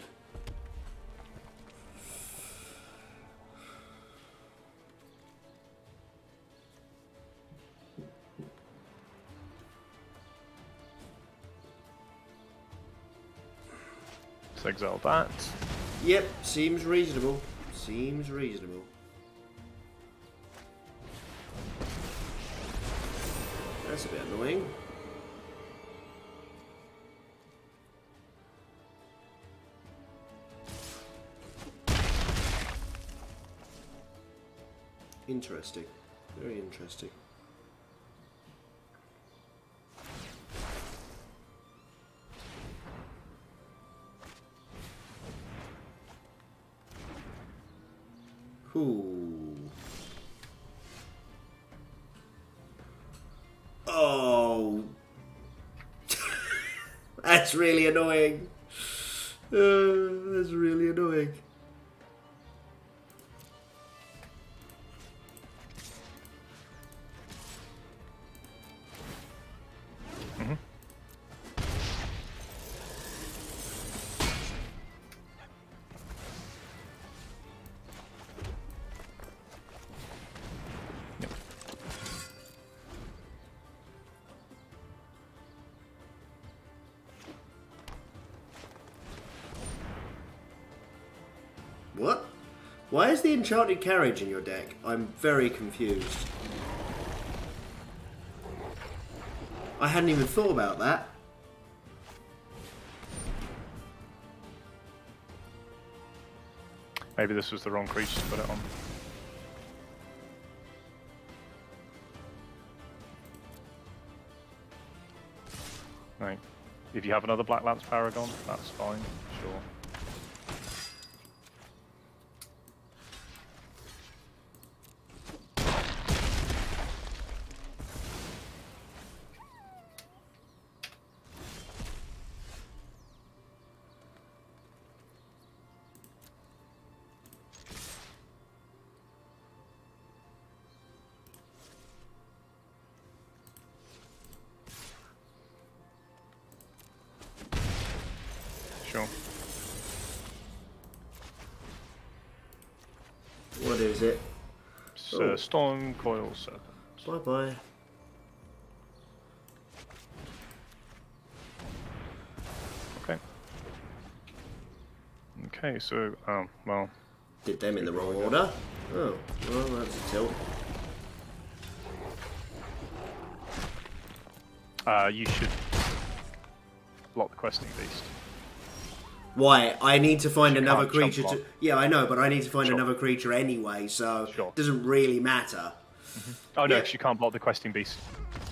Let's exile that. Yep, seems reasonable. Seems reasonable. That's a bit annoying. Interesting. Very interesting. Ooh. Oh. That's really annoying. That's really annoying. What? Why is the Enchanted Carriage in your deck? I'm very confused. I hadn't even thought about that. Maybe this was the wrong creature to put it on. Right. If you have another Black Lance Paragon, that's fine, sure. Sure. What is it? Storm Coil Serpent. Bye-bye. Okay. Okay, so, well... Did them in the wrong order? Oh, well, that's a tilt. You should block the Questing Beast. Why? I need to find another creature block. to... Yeah, I know, but I need to find another creature anyway, so it doesn't really matter. Mm-hmm. Oh no, because you can't block the Questing Beast.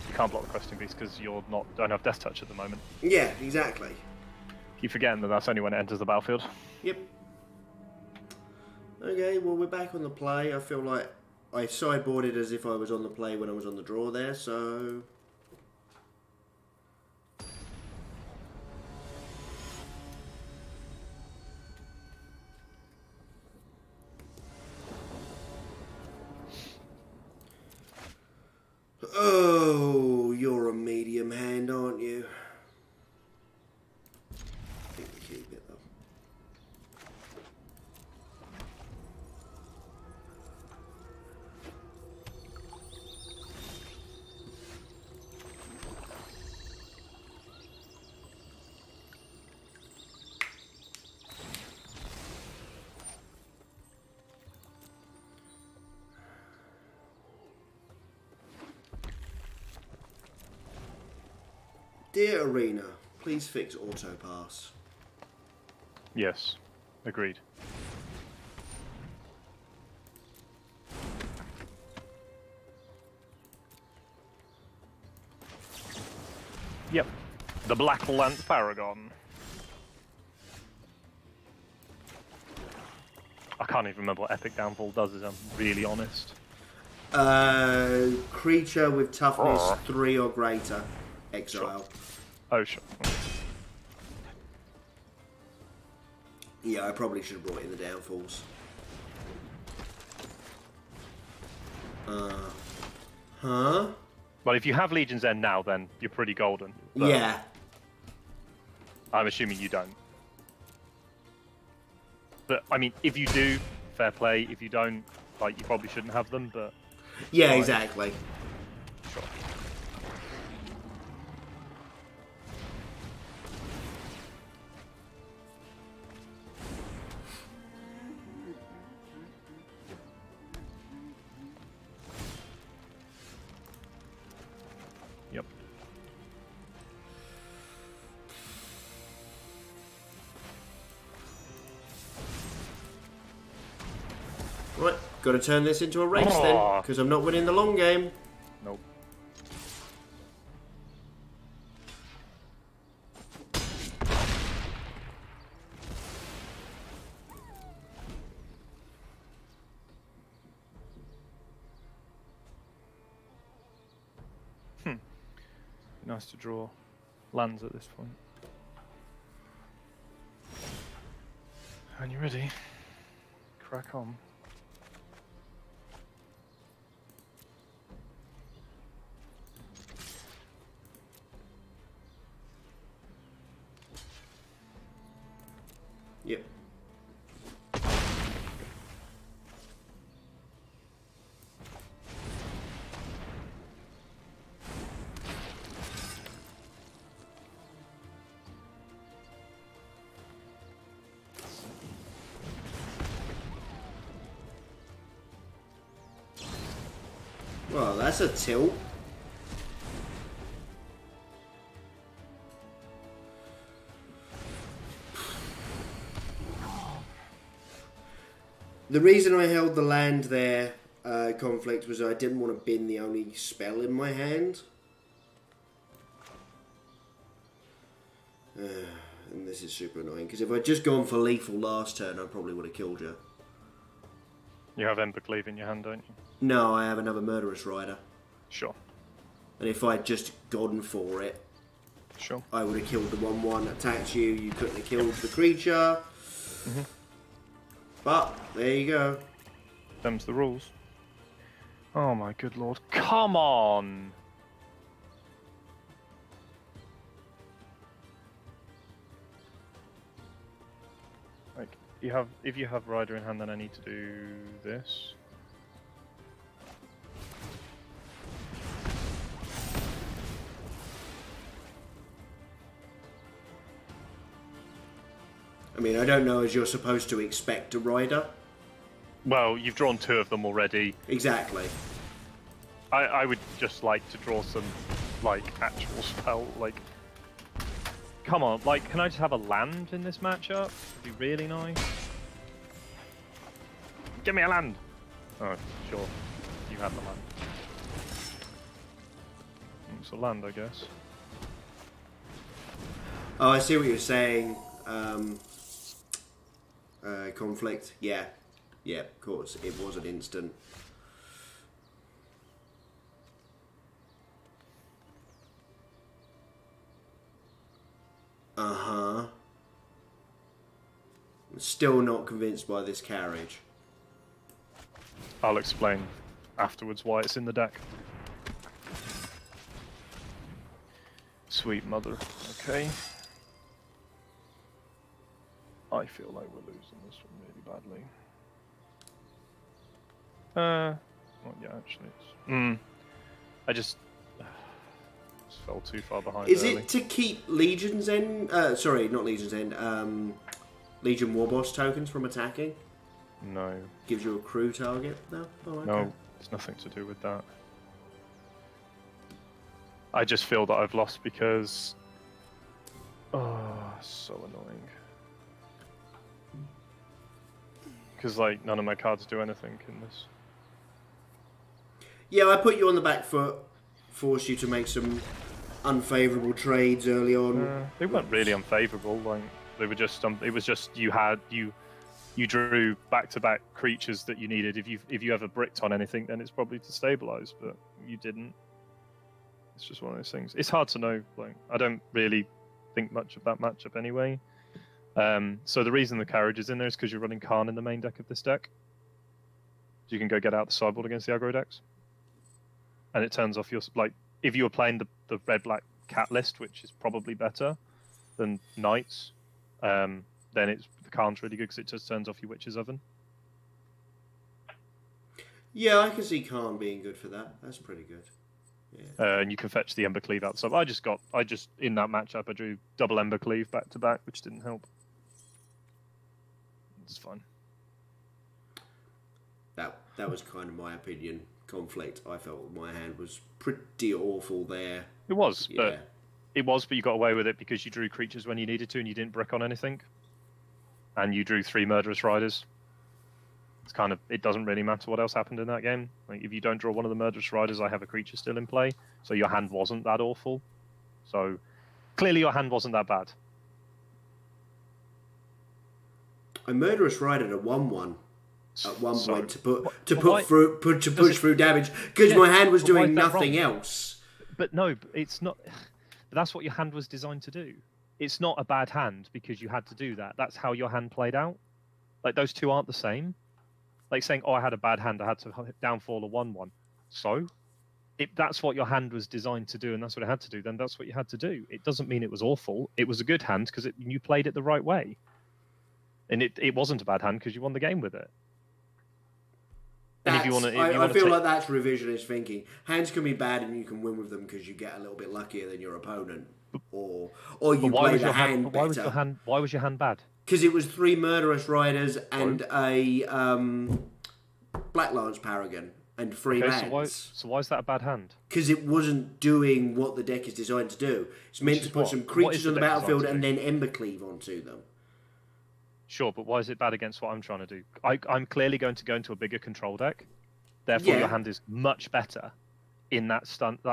You can't block the Questing Beast because you're don't have Death Touch at the moment. Yeah, exactly. Keep forgetting that that's only when it enters the battlefield. Yep. Okay, well, we're back on the play. I feel like I sideboarded as if I was on the play when I was on the draw there, so... Oh, you're a medium hand, aren't you? I think we keep it, though. Dear Arena, please fix auto pass. Yes, agreed. Yep, the Black Lance Paragon. I can't even remember what Epic Downfall does, if I'm really honest. Creature with toughness 3 or greater. Exile. Sure. Oh, sure. Yeah, I probably should have brought in the downfalls. Huh? Well, if you have Legion's End now, then you're pretty golden. Yeah. I'm assuming you don't. But, I mean, if you do, fair play. If you don't, like, you probably shouldn't have them, but... Yeah, exactly. Sure. Yep. Right, got to turn this into a race then, because I'm not winning the long game. Nope. Nice to draw lands at this point. And you ready? Crack on. Yep. Well, that's a tilt. The reason I held the land there, Conflict, was I didn't want to bin the only spell in my hand. And this is super annoying, because if I'd just gone for lethal last turn, I probably would have killed you. You have Embercleave in your hand, don't you? No, I have another Murderous Rider. Sure. And if I'd just gone for it, sure, I would have killed the 1/1, attacked you, you couldn't have killed the creature. Mm-hmm. But, there you go. Them's the rules. Oh my good lord. Come on! Like, if you have Rider in hand, then I need to do this. I mean, I don't know as you're supposed to expect a Rider. Well, you've drawn 2 of them already. Exactly. I would just like to draw some, like, actual spell, like... Come on, like, can I just have a land in this matchup? It'd be really nice. Give me a land! Oh, sure. You have the land. It's a land, I guess. Oh, I see what you're saying. Conflict. Yeah. Yeah, of course. It was an instant. Uh-huh. I'm still not convinced by this carriage. I'll explain afterwards why it's in the deck. Sweet mother. Okay. I feel like we're losing this one really badly. Well, yeah, actually, it's... I just fell too far behind. Is early. it to keep Legion's End? Sorry, not Legion's End. Legion Warboss tokens from attacking? No. Gives you a crew target? No? Oh, okay. No, it's nothing to do with that. I just feel that I've lost because... Oh, so annoying. Because, like, none of my cards do anything in this. Yeah, I put you on the back foot, forced you to make some unfavourable trades early on. They weren't really unfavourable. Like, they were just it was just you drew back-to-back creatures that you needed. If you ever bricked on anything, then it's probably to stabilize, but you didn't. It's just one of those things. It's hard to know. Like, I don't really think much of that matchup anyway. So the reason the carriage is in there is because you're running Karn in the main deck of this deck. So you can go get out the sideboard against the aggro decks. And it turns off your... Like, if you were playing the red-black cat list, which is probably better than Knights, then the Karn's really good because it just turns off your Witch's Oven. Yeah, I can see Karn being good for that. That's pretty good. Yeah. And you can fetch the Embercleave out. So I just in that matchup, I drew double Embercleave back-to-back, which didn't help. It's fine. That was kind of my opinion conflict. I felt my hand was pretty awful there. It was, but you got away with it because you drew creatures when you needed to and you didn't brick on anything. And you drew 3 Murderous Riders. It's kind of, it doesn't really matter what else happened in that game. Like, if you don't draw one of the Murderous Riders, I have a creature still in play. So your hand wasn't that awful. So clearly your hand wasn't that bad. A Murderous Rider at 1/1 at one point to push through damage because my hand was doing nothing else. But no, it's not. But that's what your hand was designed to do. It's not a bad hand because you had to do that. That's how your hand played out. Like, those two aren't the same. Like saying, "Oh, I had a bad hand. I had to downfall a 1/1." So, if that's what your hand was designed to do, and that's what it had to do, then that's what you had to do. It doesn't mean it was awful. It was a good hand because you played it the right way. And it wasn't a bad hand because you won the game with it. And if you want to, I feel like that's revisionist thinking. Hands can be bad and you can win with them because you get a little bit luckier than your opponent, or you play the hand better. Why was your hand bad? Because it was 3 Murderous Riders and a Black Lance Paragon and 3 lands. So why is that a bad hand? Because it wasn't doing what the deck is designed to do. It's meant to put some creatures on the battlefield and then Embercleave onto them. Sure, but why is it bad against what I'm trying to do? I'm clearly going to go into a bigger control deck. Therefore, your hand is much better in that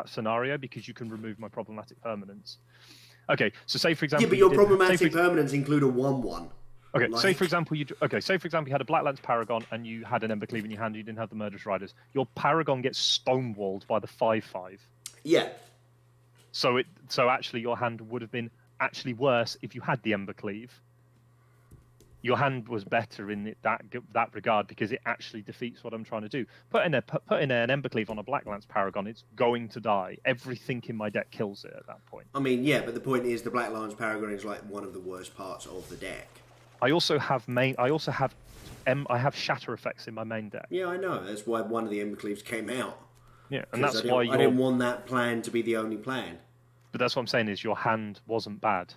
scenario because you can remove my problematic permanents. Okay, so say for example, yeah, but your problematic permanents include a 1/1. Okay, say for example you had a Black Lance Paragon and you had an Embercleave in your hand. And you didn't have the Murderous Riders. Your Paragon gets stonewalled by the 5/5. Yeah. So actually your hand would have been actually worse if you had the Embercleave. Your hand was better in that regard because it actually defeats what I'm trying to do. Put in an Embercleave on a Black Lance Paragon, it's going to die. Everything in my deck kills it at that point. I mean, yeah, but the point is the Black Lance Paragon is like one of the worst parts of the deck. I have shatter effects in my main deck. Yeah, I know. That's why one of the Embercleaves came out. Yeah, and that's why I didn't want that plan to be the only plan. But that's what I'm saying is your hand wasn't bad.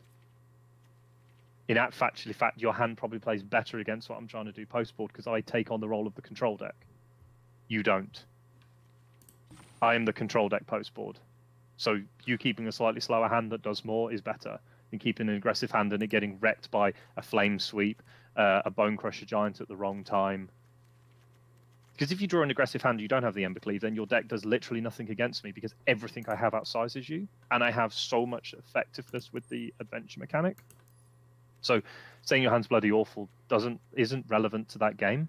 In fact, your hand probably plays better against what I'm trying to do post-board because I take on the role of the control deck. You don't. I am the control deck post-board. So you keeping a slightly slower hand that does more is better than keeping an aggressive hand and it getting wrecked by a Flame Sweep, a Bone Crusher Giant at the wrong time. Because if you draw an aggressive hand and you don't have the Embercleave, then your deck does literally nothing against me because everything I have outsizes you. And I have so much effectiveness with the adventure mechanic. So saying your hand's bloody awful isn't relevant to that game.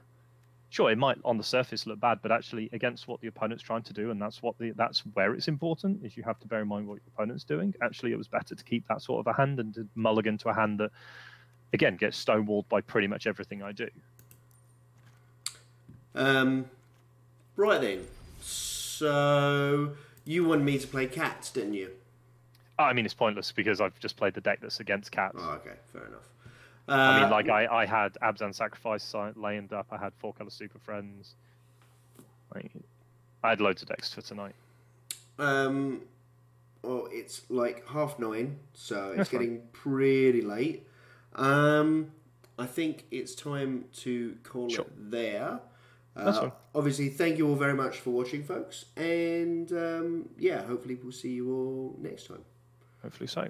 Sure, it might on the surface look bad, but actually against what the opponent's trying to do, and that's where it's important, is you have to bear in mind what your opponent's doing. Actually, it was better to keep that sort of a hand and to mulligan to a hand that, again, gets stonewalled by pretty much everything I do. Right then. So you wanted me to play cats, didn't you? I mean, it's pointless because I've just played the deck that's against cats. Oh, okay, fair enough. I mean, like, I had Abzan Sacrifice lined up, I had 4-color Super Friends. I had loads of decks for tonight. Well, it's like 9:30, so it's getting pretty late. I think it's time to call it there. Obviously, thank you all very much for watching, folks. And, yeah, hopefully we'll see you all next time. Hopefully so.